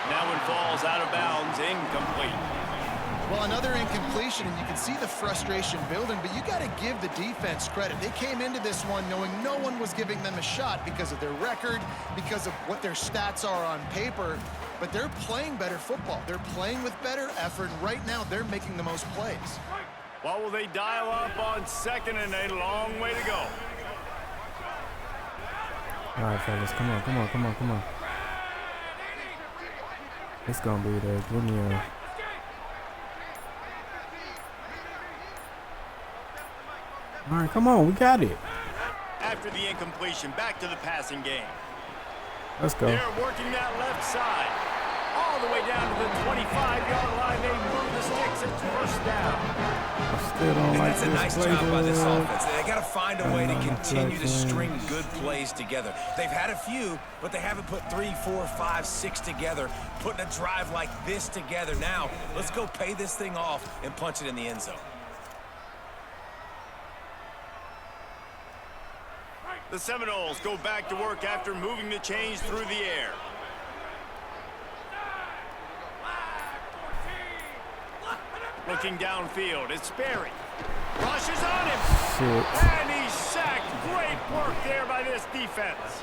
That one falls out of bounds, incomplete. Well, another incompletion, and you can see the frustration building, but you got to give the defense credit. They came into this one knowing no one was giving them a shot because of their record, because of what their stats are on paper, but they're playing better football. They're playing with better effort, and right now they're making the most plays. Well, will they dial up on second and a long way to go? All right, fellas, come on, come on, come on, come on. It's gonna be there. Give me a. All right, come on, we got it. After the incompletion, back to the passing game. Let's go. They're working that left side. All the way down to the 25-yard line. They move the sticks. It's first down. I still don't like that's a nice this job by this playbook. offense. They got to find a way to continue to string good plays together. They've had a few, but they haven't put 3, 4, 5, 6 together. Putting a drive like this together. Now, let's go pay this thing off and punch it in the end zone. The Seminoles go back to work after moving the chains through the air. Looking downfield, it's Sperry. Rushes on him. Shit. And he's sacked. Great work there by this defense.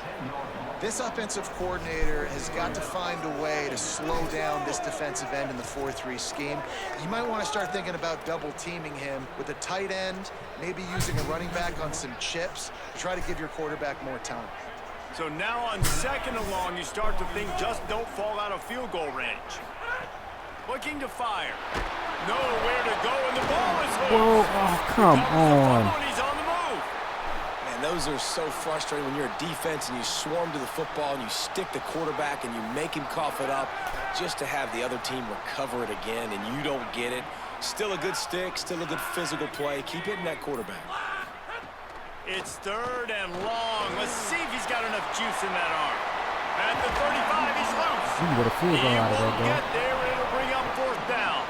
This offensive coordinator has got to find a way to slow down this defensive end in the 4-3 scheme. You might want to start thinking about double-teaming him with a tight end, maybe using a running back on some chips to try to give your quarterback more time. So now on second and long, you start to think just don't fall out of field goal range. Looking to fire. Nowhere to go, and the ball is hooked. Whoa, oh, come on. He's on the move. Man, those are so frustrating when you're a defense and you swarm to the football and you stick the quarterback and you make him cough it up just to have the other team recover it again and you don't get it. Still a good stick, still a good physical play. Keep hitting that quarterback. It's third and long. Let's see if he's got enough juice in that arm. At the 35, he's loose. You can get a field goal out of that, He though. won't get there, and it'll bring up fourth down.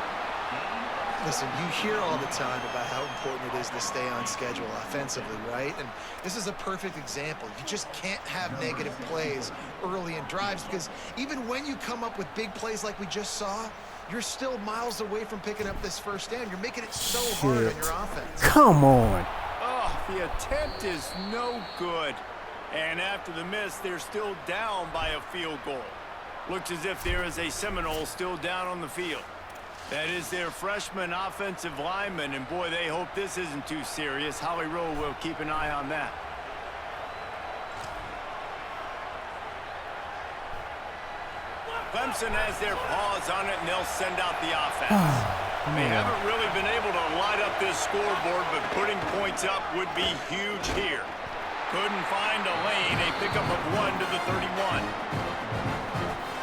Listen, you hear all the time about how important it is to stay on schedule offensively, right? And this is a perfect example. You just can't have negative plays early in drives because even when you come up with big plays like we just saw, you're still miles away from picking up this first down. You're making it so hard on your offense. Come on. Oh, the attempt is no good. And after the miss, they're still down by a field goal. Looks as if there is a Seminole still down on the field. That is their freshman offensive lineman, and boy, they hope this isn't too serious. Howie Rowe will keep an eye on that. Clemson has their paws on it, and they'll send out the offense. They haven't really been able to light up this scoreboard, but putting points up would be huge here. Couldn't find a lane. A pickup of 1 to the 31.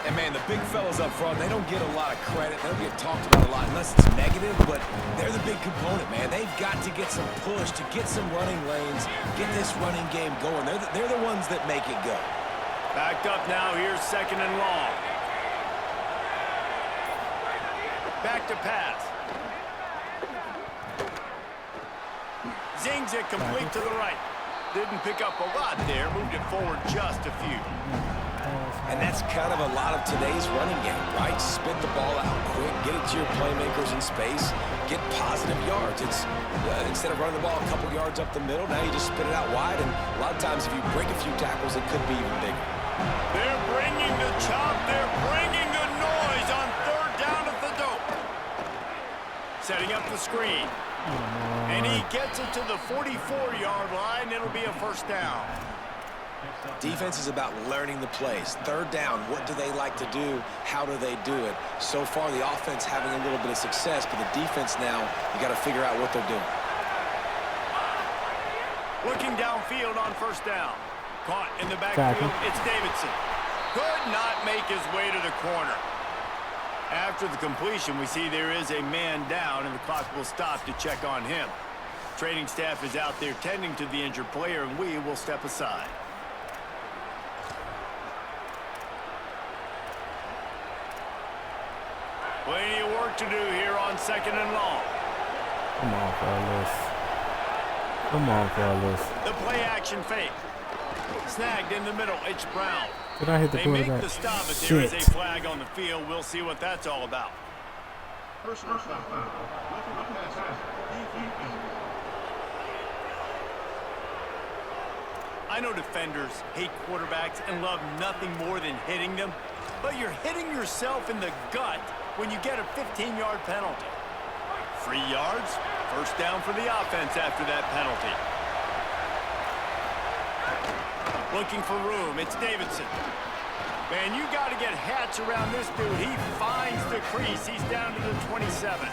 And, man, the big fellas up front, they don't get a lot of credit. They don't get talked about a lot unless it's negative, but they're the big component, man. They've got to get some push, to get some running lanes, get this running game going. They're the ones that make it go. Backed up now. Here's second and long. Back to pass. Zings it complete to the right. Didn't pick up a lot there. Moved it forward just a few. And that's kind of a lot of today's running game, right? Spit the ball out quick, get it to your playmakers in space, get positive yards. It's instead of running the ball a couple yards up the middle, now you just spit it out wide, and a lot of times if you break a few tackles, it could be even bigger. They're bringing the chop. They're bringing the noise on third down at the Doak. Setting up the screen. And he gets it to the 44-yard line. It'll be a first down. Defense is about learning the plays. Third down, what do they like to do? How do they do it? So far, the offense having a little bit of success, but the defense now, you got to figure out what they're doing. Looking downfield on first down. Caught in the backfield, it's Davidson. Could not make his way to the corner. After the completion, we see there is a man down, and the clock will stop to check on him. Training staff is out there tending to the injured player, and we will step aside. Plenty of work to do here on second and long. Come on, fellas. Come on, fellas. The play action fake. Snagged in the middle. It's Brown. Did I hit the They quarterback? make the stop, but there is a flag on the field. We'll see what that's all about. I know defenders hate quarterbacks and love nothing more than hitting them, but you're hitting yourself in the gut when you get a 15-yard penalty. 3 yards, first down for the offense after that penalty. Looking for room, it's Davidson. Man, you got to get hats around this dude. He finds the crease. He's down to the 27.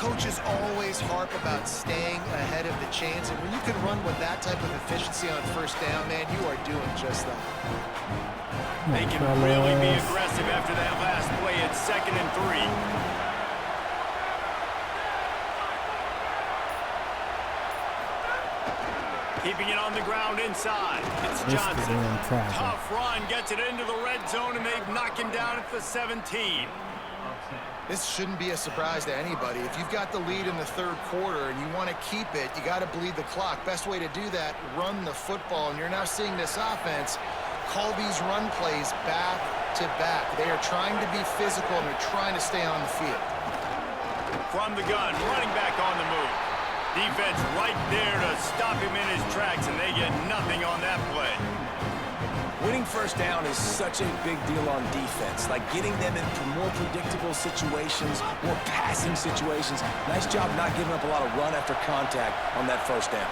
Coaches always harp about staying ahead of the chains, and when you can run with that type of efficiency on first down, man, you are doing just that. They can really be aggressive after that last play. It's 2nd and 3. Keeping it on the ground inside. It's Johnson. Tough run, gets it into the red zone, and they've knocked him down at the 17. This shouldn't be a surprise to anybody. If you've got the lead in the third quarter and you want to keep it, you got to bleed the clock. Best way to do that, run the football. And you're now seeing this offense call these run plays back to back. They are trying to be physical, and they're trying to stay on the field. From the gun, running back on the move. Defense right there to stop him in his tracks, and they get nothing on that play. Winning first down is such a big deal on defense, like getting them into more predictable situations, more passing situations. Nice job not giving up a lot of run after contact on that first down.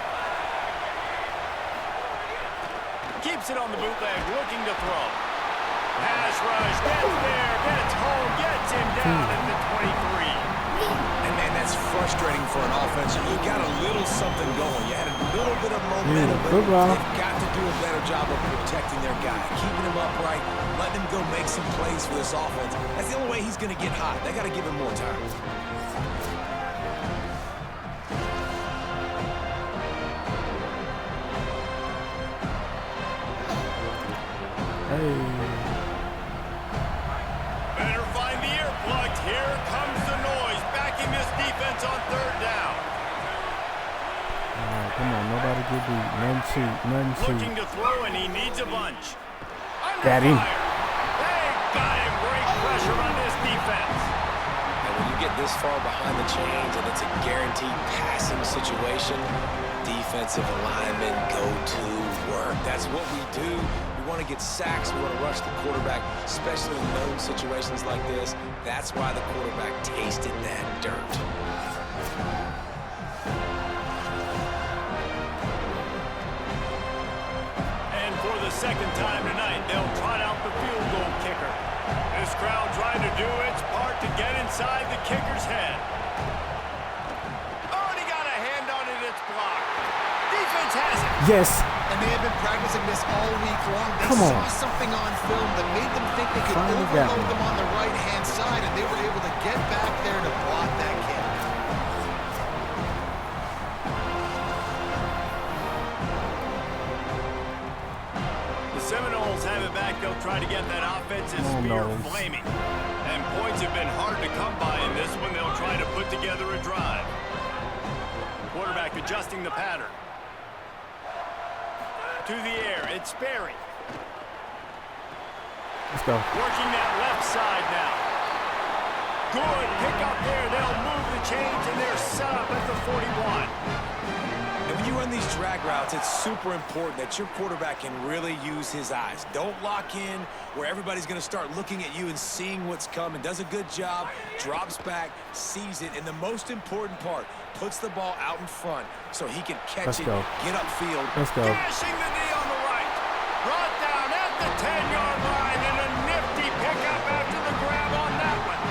Keeps it on the bootleg, looking to throw. Pass rush, gets there, gets home, gets him down at the 23. And man, that's frustrating for an offense. You got a little something going. You had a little bit of momentum, but they've got to do a better job of protecting their guy, keeping him upright, letting him go make some plays for this offense. That's the only way he's going to get hot. They got to give him more time. Better find the earplugs. Here comes the noise, backing this defense on third down. All right, come on, nobody get beat. Nothing cheap. Looking to throw, and he needs a bunch. Got him. They got him. Great pressure on this defense. And when you get this far behind the chains and it's a guaranteed passing situation, defensive alignment, go-to work. That's what we do. We want to get sacks. We want to rush the quarterback, especially in known situations like this. That's why the quarterback tasted that dirt. And for the second time tonight, they'll trot out the field goal kicker. This crowd trying to do its part to get inside the kicker's head. Oh, and he got a hand on it. It's blocked. Defense has it. Yes. And they have been practicing this all week long. They saw something on film that made them think they could overload them on the right-hand side, and they were able to get back there to block that kick. The Seminoles have it back. They'll try to get that offensive spear flaming. And points have been hard to come by in this one. They'll try to put together a drive. Quarterback adjusting the pattern. To the air, it's Sperry. Let's go. Working that left side now. Good pick up there. They'll move the chains, and they're set up at the 41. And when you run these drag routes, it's super important that your quarterback can really use his eyes. Don't lock in where everybody's going to start looking at you and seeing what's coming. Does a good job, drops back, sees it, and the most important part, puts the ball out in front so he can catch it, get upfield. Let's go. Dashing the knee on the right. Brought down at the 10-yard line, and a nifty pickup after the grab on that one.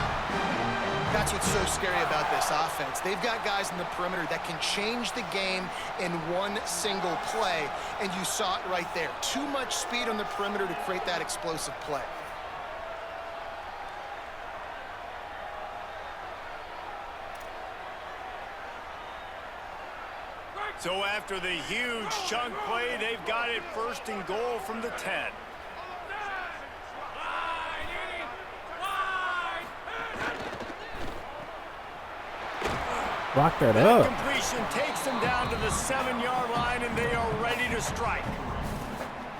That's what's so scary about this offense. They've got guys in the perimeter that can change the game in one single play, and you saw it right there. Too much speed on the perimeter to create that explosive play. So after the huge chunk play, they've got it first and goal from the 10. Lock that up. Completion takes them down to the 7-yard line, and they are ready to strike.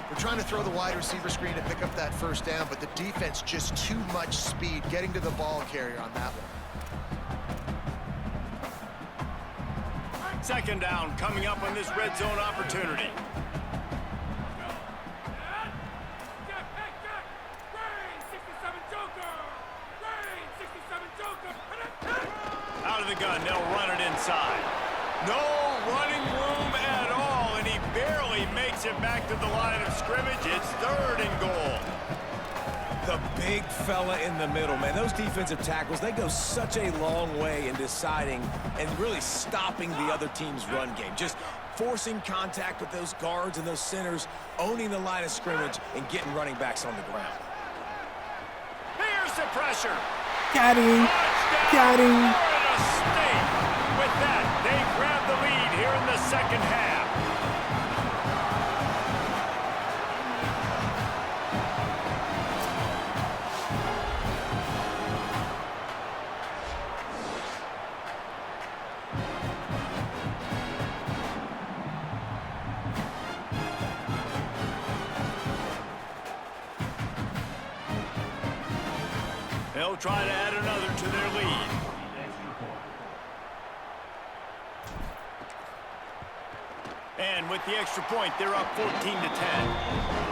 We're trying to throw the wide receiver screen to pick up that first down, but the defense just too much speed getting to the ball carrier on that one. Second down coming up on this red zone opportunity. Out of the gun, they'll run it inside. No running room at all, and he barely makes it back to the line of scrimmage. It's third and goal. The big fella in the middle, man. Those defensive tackles, they go such a long way in deciding and really stopping the other team's run game. Just forcing contact with those guards and those centers, owning the line of scrimmage, and getting running backs on the ground. Here's the pressure. Got him. Got him. With that, they grab the lead here in the second half. They'll try to add another to their lead. And with the extra point, they're up 14-10.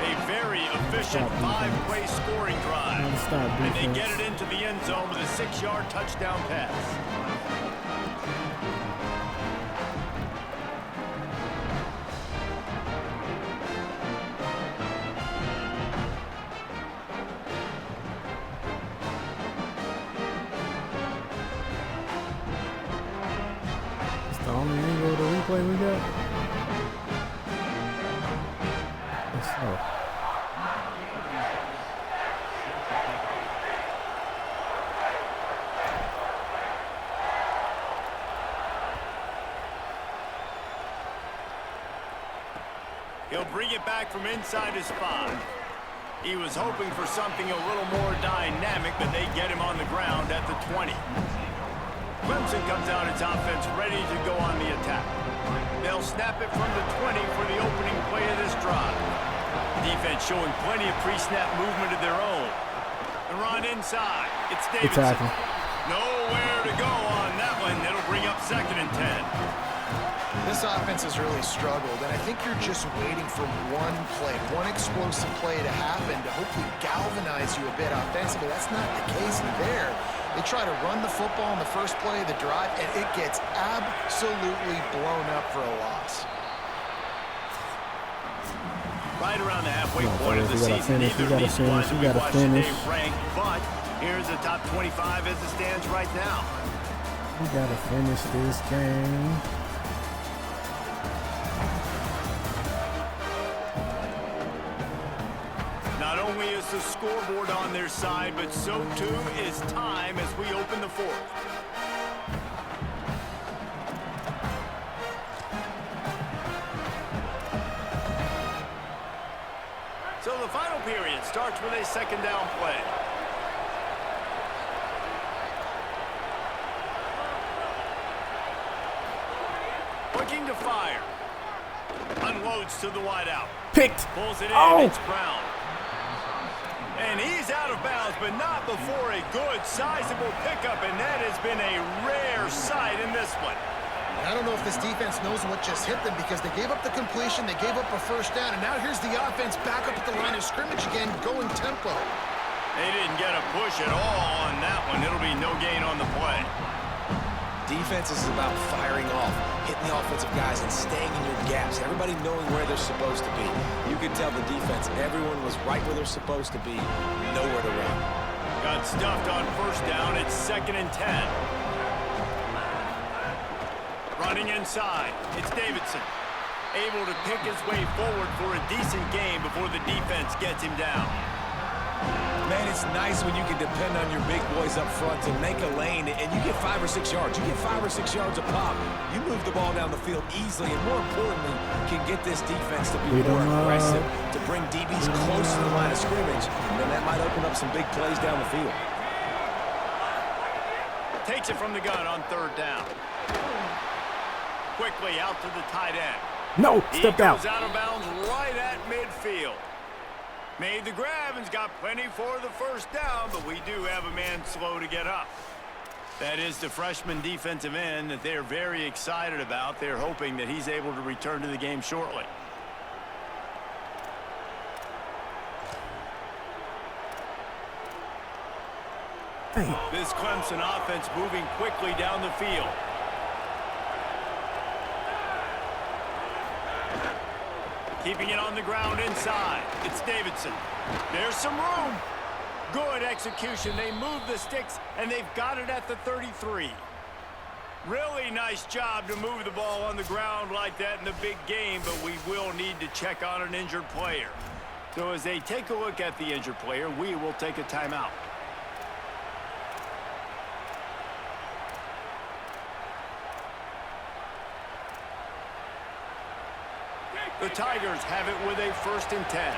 A very efficient 5-play scoring drive. And they get it into the end zone with a 6-yard touchdown pass. It's the only angle of the replay we got. He'll bring it back from inside his 5. He was hoping for something a little more dynamic, but they get him on the ground at the 20. Clemson comes out its offense ready to go on the attack. They'll snap it from the 20 for the opening play of this drive. Defense showing plenty of pre-snap movement of their own. The run inside. It's Davidson. Nowhere to go on that one. It'll bring up 2nd and 10. This offense has really struggled, and I think you're just waiting for one play, one explosive play to happen to hopefully galvanize you a bit offensively. That's not the case there. They try to run the football in the first play of the drive, and it gets absolutely blown up for a loss. Right around the halfway point of the season, neither of these squads will be watched today ranked, but here's the top 25 as it stands right now. We gotta finish this game. Not only is the scoreboard on their side, but so too is time as we open the 4th. So the final period starts with a 2nd down play. Looking to fire. Unloads to the wideout. Picked. Pulls it in. It's Brown. And he's out of bounds, but not before a good, sizable pickup, and that has been a rare sight in this one. I don't know if this defense knows what just hit them because they gave up the completion, they gave up a first down, and now here's the offense back up at the line of scrimmage again, going tempo. They didn't get a push at all on that one. It'll be no gain on the play. Defense is about firing off, hitting the offensive guys, and staying in your gaps. Everybody knowing where they're supposed to be. You can tell the defense, everyone was right where they're supposed to be, nowhere to run. Got stuffed on first down. It's 2nd and 10. Running inside, it's Davidson. Able to pick his way forward for a decent gain before the defense gets him down. Man, it's nice when you can depend on your big boys up front to make a lane, and you get 5 or 6 yards. You get 5 or 6 yards a pop. You move the ball down the field easily, and more importantly, can get this defense to be more aggressive, to bring DBs close to the line of scrimmage, and then that might open up some big plays down the field. Takes it from the gun on 3rd down. Quickly out to the tight end. No, stepped out. He goes out of bounds right at midfield. Made the grab and's got plenty for the first down, but we do have a man slow to get up. That is the freshman defensive end that they're very excited about. They're hoping that he's able to return to the game shortly. This Clemson offense moving quickly down the field. Keeping it on the ground inside. It's Davidson. There's some room. Good execution. They move the sticks, and they've got it at the 33. Really nice job to move the ball on the ground like that in the big game, but we will need to check on an injured player. So as they take a look at the injured player, we will take a timeout. The Tigers have it with a 1st and 10.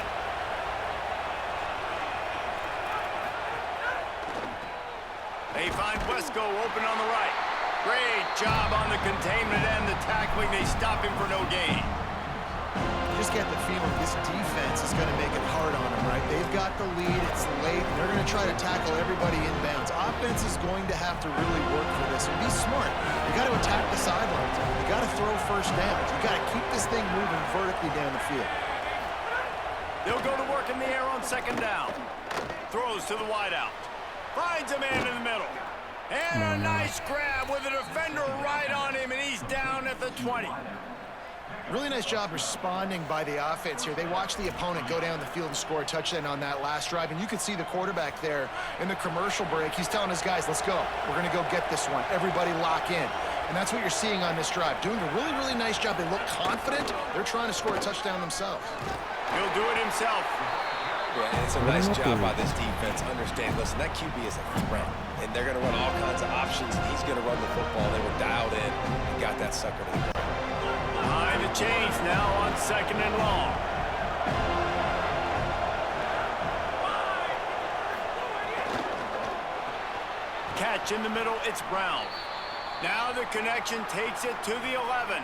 They find Wesco open on the right. Great job on the containment and the tackling. They stop him for no gain. You just get the feeling this defense is going to make it hard on them, right? They've got the lead. It's late. They're going to try to tackle everybody inbounds. Offense is going to have to really work for this and be smart. You got to attack the sidelines. You got to throw first downs. You got to keep this thing moving vertically down the field. They'll go to work in the air on 2nd down. Throws to the wideout. Finds a man in the middle. And a nice grab with a defender right on him, and he's down at the 20. Really nice job responding by the offense here. They watched the opponent go down the field and score a touchdown on that last drive, and you can see the quarterback there in the commercial break. He's telling his guys, let's go. We're going to go get this one. Everybody lock in. And that's what you're seeing on this drive. Doing a really, really nice job. They look confident. They're trying to score a touchdown themselves. He'll do it himself. Yeah, and it's a nice job by this defense. Understand, listen, that QB is a threat, and they're going to run all kinds of options, and he's going to run the football. They were dialed in and got that sucker to the ground. Behind the chains now on 2nd and long. Catch in the middle, it's Brown. Now the connection takes it to the 11.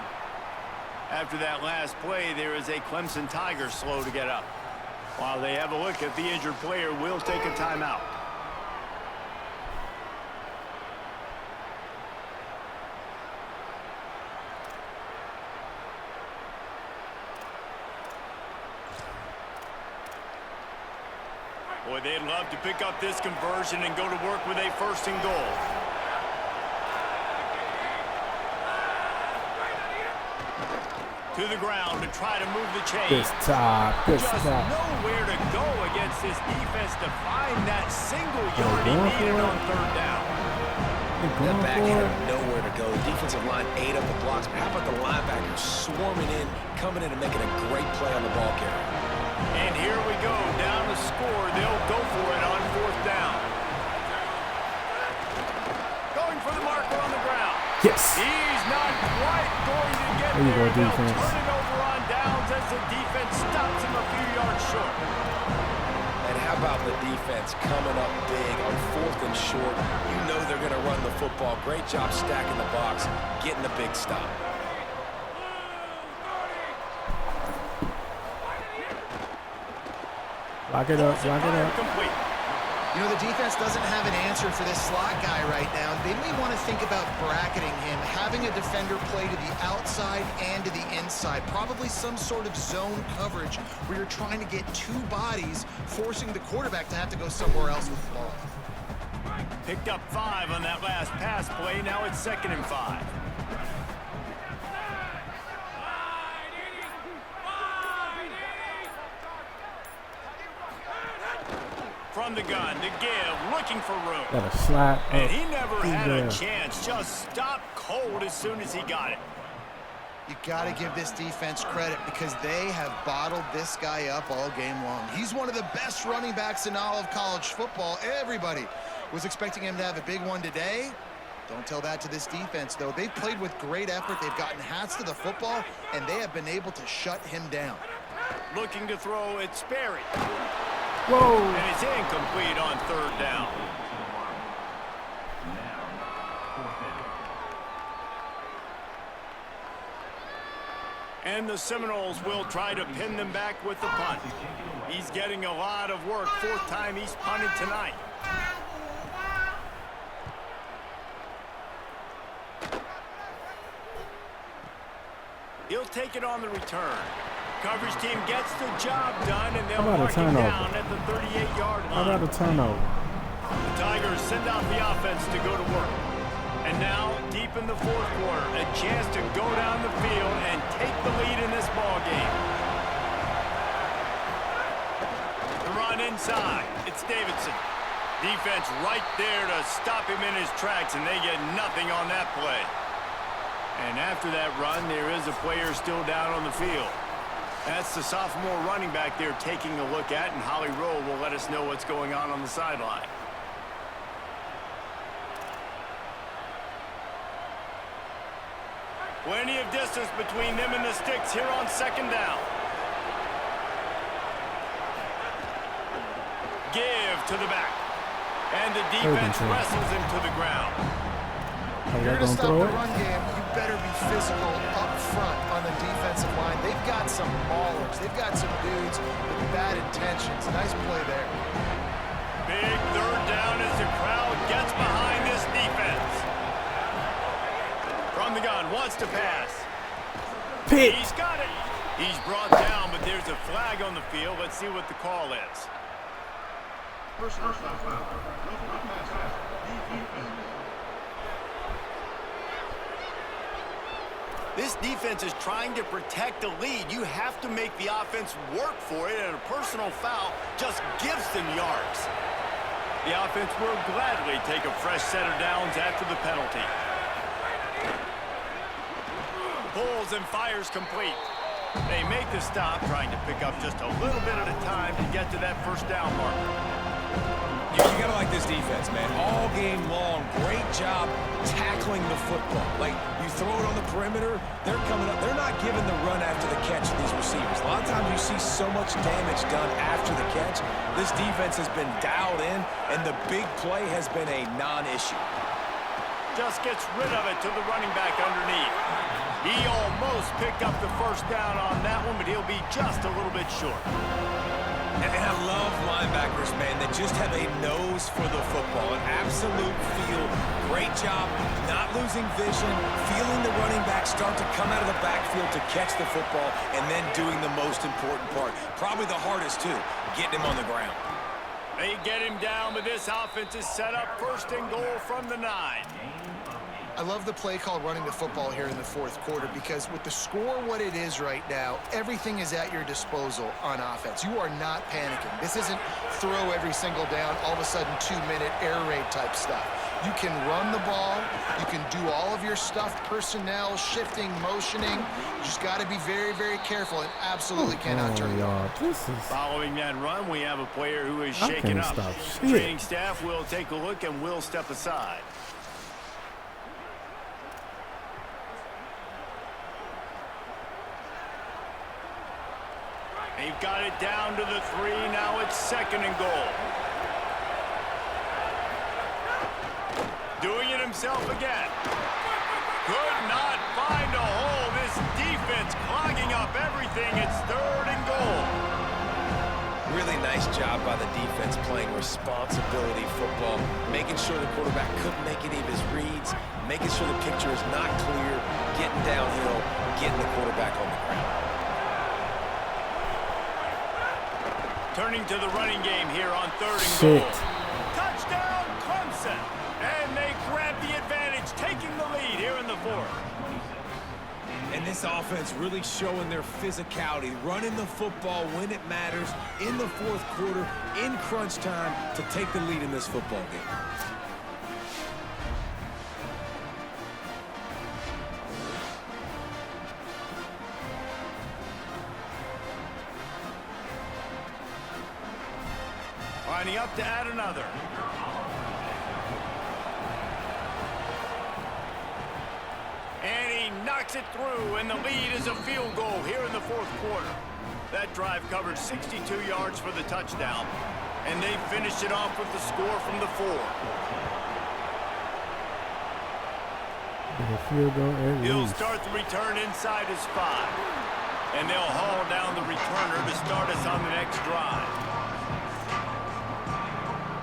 After that last play, there is a Clemson Tiger slow to get up. While they have a look at the injured player, we'll take a timeout. Boy, they'd love to pick up this conversion and go to work with a 1st and goal. To the ground to try to move the chain. Good stop. Good Just stop. nowhere to go against this defense to find that single yard he needed on 3rd down. That back end, nowhere to go. The defensive line ate up the blocks, but how about the linebackers swarming in, coming in and making a great play on the ball carrier? And here we go, down to score. They'll go for it on 4th down. Going for the marker on the ground. Yes. He's not quite going to get There you there. go, defense. They'll turn it over on downs as the defense stops him a few yards short. And how about the defense coming up big on 4th and short? You know they're going to run the football. Great job stacking the box, getting the big stop. Lock it up, lock it up. Complete. You know, the defense doesn't have an answer for this slot guy right now. They may want to think about bracketing him, having a defender play to the outside and to the inside. Probably some sort of zone coverage where you're trying to get two bodies, forcing the quarterback to have to go somewhere else with the ball. Picked up 5 on that last pass play. Now it's 2nd and 5. From the gun to give, looking for room. Got a slide. And he never had a chance. Just stopped cold as soon as he got it. You got to give this defense credit because they have bottled this guy up all game long. He's one of the best running backs in all of college football. Everybody was expecting him to have a big one today. Don't tell that to this defense, though. They've played with great effort. They've gotten hats to the football, and they have been able to shut him down. Looking to throw, it's Sperry. Whoa. And it's incomplete on 3rd down. And the Seminoles will try to pin them back with the punt. He's getting a lot of work. 4th time he's punted tonight. He'll take it on the return. Coverage team gets the job done, and they'll mark him down at the 38-yard line. How about a turnover? The Tigers send out the offense to go to work. And now, deep in the 4th quarter, a chance to go down the field and take the lead in this ball game. The run inside. It's Davidson. Defense right there to stop him in his tracks, and they get nothing on that play. And after that run, there is a player still down on the field. That's the sophomore running back they're taking a look at, and Holly Rowe will let us know what's going on the sideline. Plenty of distance between them and the sticks here on 2nd down. Give to the back. And the defense wrestles him to the ground. If you're going to stop the run game, you better be physical up front on the defensive line. They've got some maulers. They've got some dudes with bad intentions. Nice play there. Big 3rd down as the crowd gets behind this defense. From the gun, wants to pass. Pick. He's got it. He's brought down, but there's a flag on the field. Let's see what the call is. This defense is trying to protect the lead. You have to make the offense work for it, and a personal foul just gives them yards. The offense will gladly take a fresh set of downs after the penalty. Pulls and fires complete. They make the stop, trying to pick up just a little bit at a time to get to that 1st down marker. You gotta like this defense, man. All game long, great job tackling the football. Like, you throw it on the perimeter, they're coming up. They're not giving the run after the catch to these receivers. A lot of times you see so much damage done after the catch. This defense has been dialed in, and the big play has been a non-issue. Just gets rid of it to the running back underneath. He almost picked up the 1st down on that one, but he'll be just a little bit short. And I love linebackers, man, that just have a nose for the football, an absolute feel. Great job not losing vision, feeling the running back start to come out of the backfield to catch the football, and then doing the most important part. Probably the hardest, too, getting him on the ground. They get him down, but this offense is set up 1st and goal from the 9. I love the play call running the football here in the 4th quarter because with the score what it is right now, everything is at your disposal on offense. You are not panicking. This isn't throw every single down, all of a sudden 2-minute air raid type stuff. You can run the ball. You can do all of your stuff, personnel, shifting, motioning. You just got to be very, very careful and absolutely cannot turn it off. Following that run, we have a player who is shaken up. Training staff will take a look and will step aside. They've got it down to the 3. Now it's 2nd and goal. Doing it himself again. Could not find a hole. This defense clogging up everything. It's 3rd and goal. really nice job by the defense playing responsibility football, making sure the quarterback couldn't make any of his reads, making sure the picture is not clear, getting downhill, getting the quarterback on the ground. Turning to the running game here on 3rd and goal. Touchdown, Clemson! And they grab the advantage, taking the lead here in the 4th. And this offense really showing their physicality, running the football when it matters, in the 4th quarter, in crunch time, to take the lead in this football game. Lining up to add another. And he knocks it through, and the lead is a field goal here in the 4th quarter. That drive covered 62 yards for the touchdown, and they finished it off with the score from the 4. The field goal at He'll least. start the return inside his 5, and they'll haul down the returner to start us on the next drive.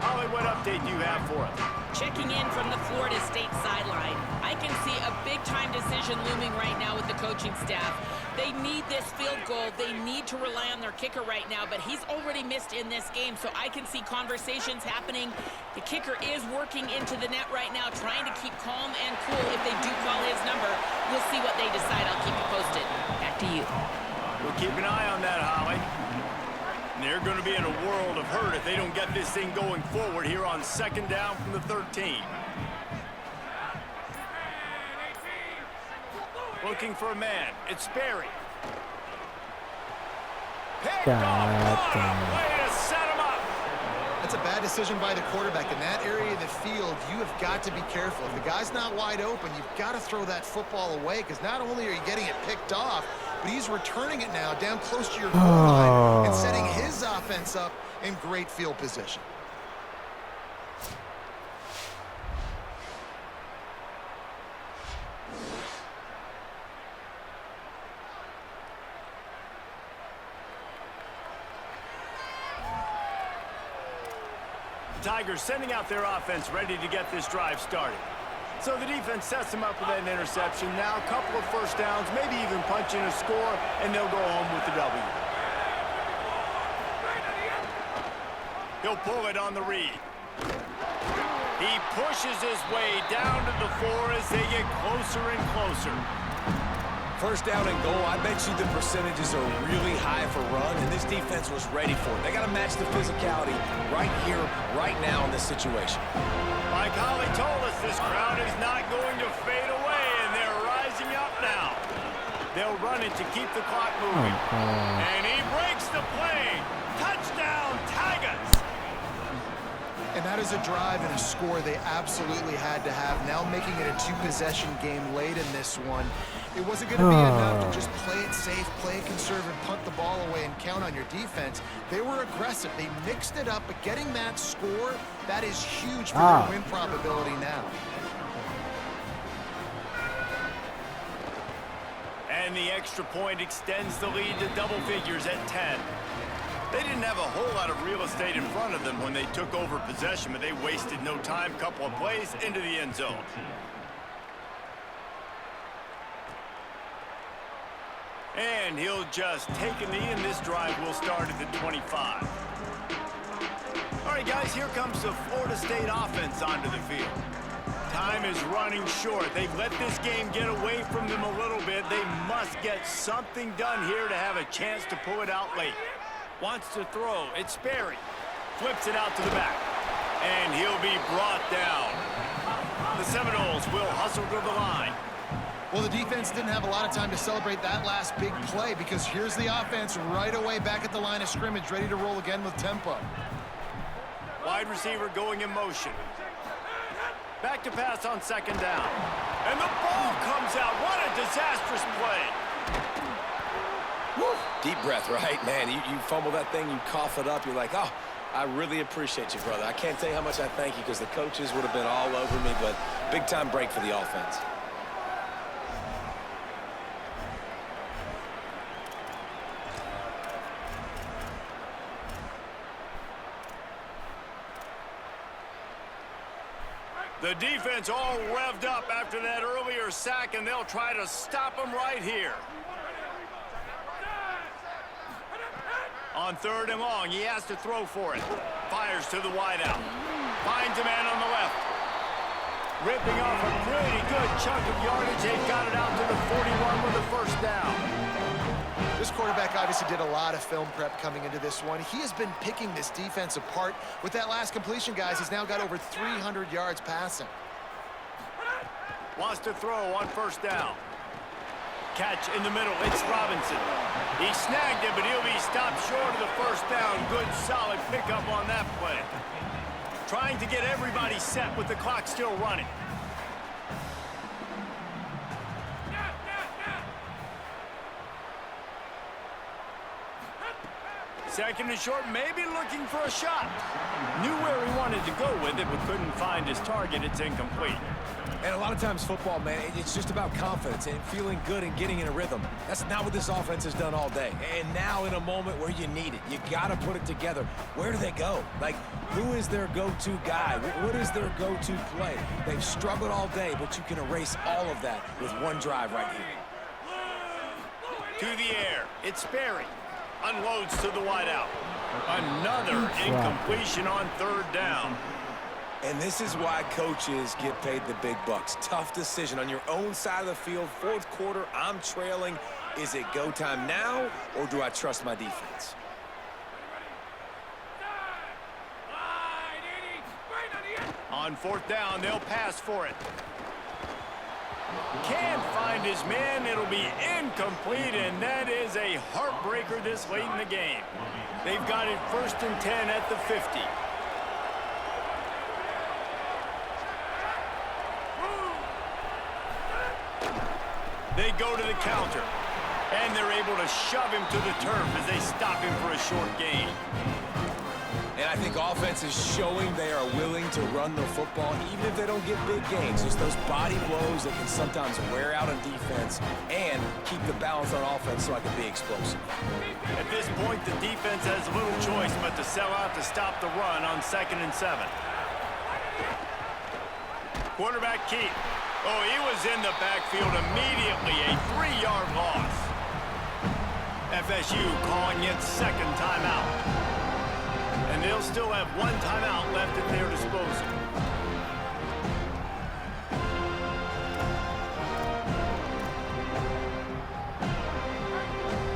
Holly, what update do you have for us? Checking in from the Florida State sideline. I can see a big-time decision looming right now with the coaching staff. They need this field goal. They need to rely on their kicker right now, but he's already missed in this game, so I can see conversations happening. The kicker is working into the net right now, trying to keep calm and cool. If they do call his number, we'll see what they decide. I'll keep you posted. Back to you. We'll keep an eye on that, Holly. They're going to be in a world of hurt if they don't get this thing going forward here on 2nd down from the 13. Looking for a man. It's Sperry. Picked off. Way to set him up. That's a bad decision by the quarterback. In that area of the field, you have got to be careful. If the guy's not wide open, you've got to throw that football away, because not only are you getting it picked off, but he's returning it now down close to your goal line and setting his offense up in great field position. Tigers sending out their offense ready to get this drive started. So the defense sets them up with that interception. Now a couple of first downs, maybe even punch in a score, and they'll go home with the W. He'll pull it on the read. He pushes his way down to the 4 as they get closer and closer. First down and goal, I bet you the percentages are really high for run, and this defense was ready for it. They got to match the physicality right here, right now in this situation. Like Holly told us, this crowd is not going to fade away, and they're rising up now. They'll run it to keep the clock moving. And he breaks the play. Touchdown, Tigers! And that is a drive and a score they absolutely had to have. Now making it a 2-possession game late in this one. It wasn't going to be enough to just play it safe, play it conservative, punt the ball away, and count on your defense. They were aggressive. They mixed it up, but getting that score, that is huge for their win probability now. And the extra point extends the lead to double figures at 10. They didn't have a whole lot of real estate in front of them when they took over possession, but they wasted no time. Couple of plays into the end zone. And he'll just take a knee, and this drive will start at the 25. All right, guys, here comes the Florida State offense onto the field. Time is running short. They've let this game get away from them a little bit. They must get something done here to have a chance to pull it out late. Wants to throw. It's Sperry. Flips it out to the back. And he'll be brought down. The Seminoles will hustle to the line. Well, the defense didn't have a lot of time to celebrate that last big play, because here's the offense right away back at the line of scrimmage, ready to roll again with tempo. Wide receiver going in motion. Back to pass on 2nd down. And the ball comes out. What a disastrous play. Woo. Deep breath, right? Man, you fumble that thing, you cough it up, you're like, oh, I really appreciate you, brother. I can't tell you how much I thank you, because the coaches would have been all over me, but big-time break for the offense. The defense all revved up after that earlier sack, and they'll try to stop him right here. On 3rd and long, he has to throw for it. Fires to the wideout. Finds a man on the left. Ripping off a pretty good chunk of yardage. They've got it out to the 41 with a first down. This quarterback obviously did a lot of film prep coming into this one. He has been picking this defense apart. With that last completion, guys, he's now got over 300 yards passing. Wants to throw on 1st down. Catch in the middle. It's Robinson. He snagged it, but he'll be stopped short of the 1st down. Good, solid pickup on that play. Trying to get everybody set with the clock still running. Second and short, maybe looking for a shot. Knew where he wanted to go with it, but couldn't find his target. It's incomplete. And a lot of times football, man, it's just about confidence and feeling good and getting in a rhythm. That's not what this offense has done all day. And now in a moment where you need it, you got to put it together. Where do they go? Like, who is their go-to guy? What is their go-to play? They've struggled all day, but you can erase all of that with one drive right here. To the air. It's Sperry. Unloads to the wideout. Another incompletion on 3rd down. And this is why coaches get paid the big bucks. Tough decision on your own side of the field. 4th quarter, I'm trailing. Is it go time now, or do I trust my defense? On 4th down, they'll pass for it. Can't find his man. It'll be incomplete, and that is a heartbreaker this late in the game. They've got it 1st and 10 at the 50. They go to the counter, and they're able to shove him to the turf as they stop him for a short gain. And I think offense is showing they are willing to run the football, even if they don't get big gains. Just those body blows that can sometimes wear out on defense and keep the balance on offense so I can be explosive. At this point, the defense has little choice but to sell out to stop the run on 2nd and 7. Quarterback keep. Oh, he was in the backfield immediately. A 3-yard loss. FSU calling it 2nd timeout. And they'll still have 1 timeout left at their disposal.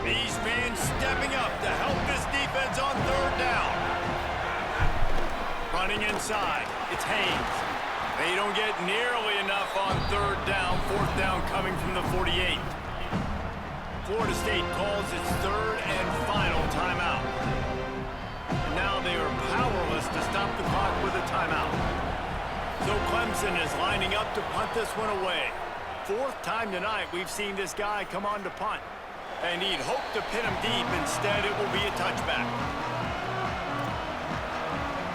These fans stepping up to help this defense on 3rd down. Running inside. It's Haynes. They don't get nearly enough on 3rd down. 4th down coming from the 48. Florida State calls its 3rd and final timeout. Now they are powerless to stop the clock with a timeout. So Clemson is lining up to punt this one away. 4th time tonight we've seen this guy come on to punt. And he'd hope to pin him deep. Instead, it will be a touchback.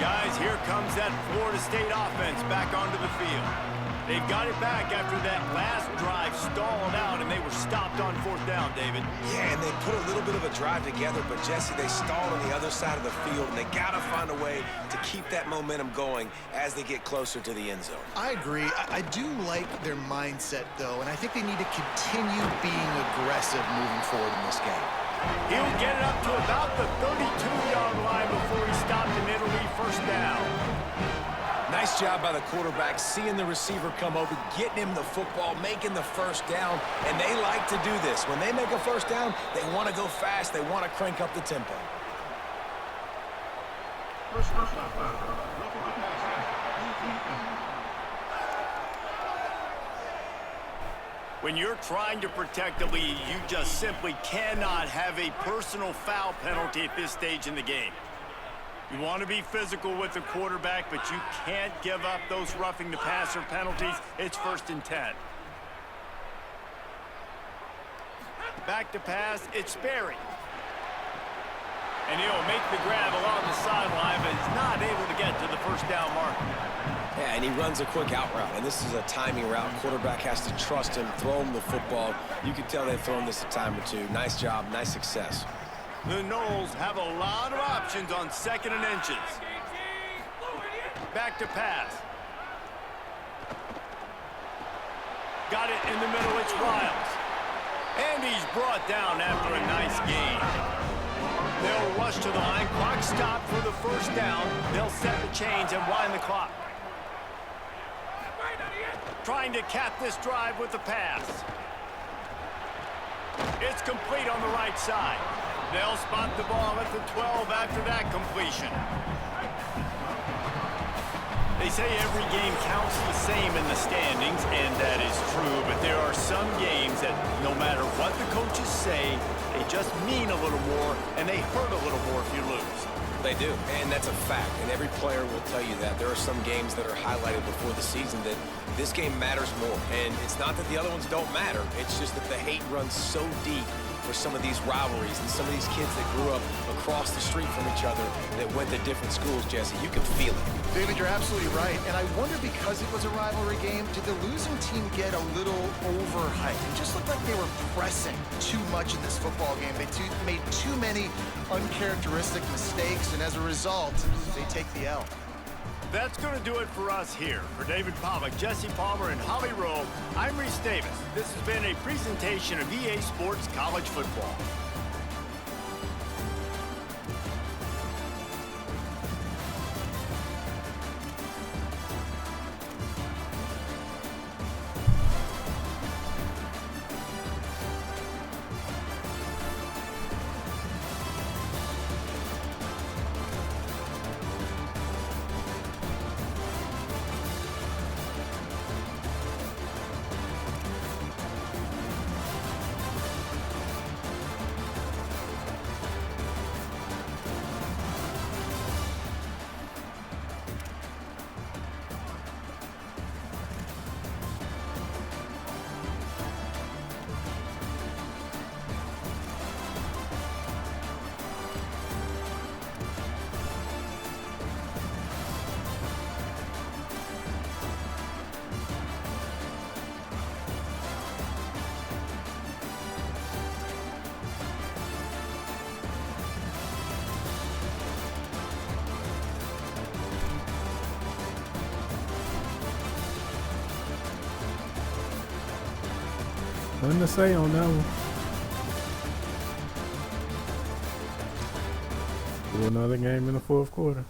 Guys, here comes that Florida State offense back onto the field. They've got it back after that last drive stalled out, and they were stopped on 4th down, David. Yeah, and they put a little bit of a drive together, but, Jesse, they stalled on the other side of the field, and they got to find a way to keep that momentum going as they get closer to the end zone. I agree. I do like their mindset, though, and I think they need to continue being aggressive moving forward in this game. He'll get it up to about the 32-yard line before he stopped, and it'll be 1st down. Nice job by the quarterback, seeing the receiver come open, getting him the football, making the 1st down, and they like to do this. When they make a 1st down, they want to go fast. They want to crank up the tempo. When you're trying to protect the lead, you just simply cannot have a personal foul penalty at this stage in the game. You want to be physical with the quarterback, but you can't give up those roughing the passer penalties. It's 1st and 10. Back to pass, it's Sperry. And he'll make the grab along the sideline, but he's not able to get to the 1st down marker. Yeah, and he runs a quick out route, and this is a timing route. Quarterback has to trust him, throw him the football. You can tell they've thrown this a time or two. Nice job, nice success. The Noles have a lot of options on 2nd and inches. Back to pass. got it in the middle. It's Riles. And he's brought down after a nice gain. They'll rush to the line. Clock stopped for the first down. They'll set the chains and wind the clock. Trying to cap this drive with the pass. It's complete on the right side. They'll spot the ball at the 12 after that completion. They say every game counts the same in the standings, and that is true, but there are some games that no matter what the coaches say, they just mean a little more, and they hurt a little more if you lose. They do, and that's a fact, and every player will tell you that. There are some games that are highlighted before the season that this game matters more, and it's not that the other ones don't matter. It's just that the hate runs so deep for some of these rivalries and some of these kids that grew up across the street from each other that went to different schools, Jesse. You can feel it. David, you're absolutely right. And I wonder, because it was a rivalry game, did the losing team get a little overhyped? It just looked like they were pressing too much in this football game. They made too many uncharacteristic mistakes, and as a result, they take the L. That's going to do it for us here. For David Pollack, Jesse Palmer, and Holly Rowe, I'm Reese Davis. This has been a presentation of EA Sports College Football. Nothing to say on that one. Do another game in the fourth quarter.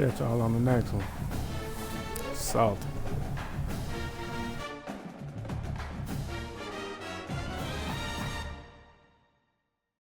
Catch y'all on the next one. Salty.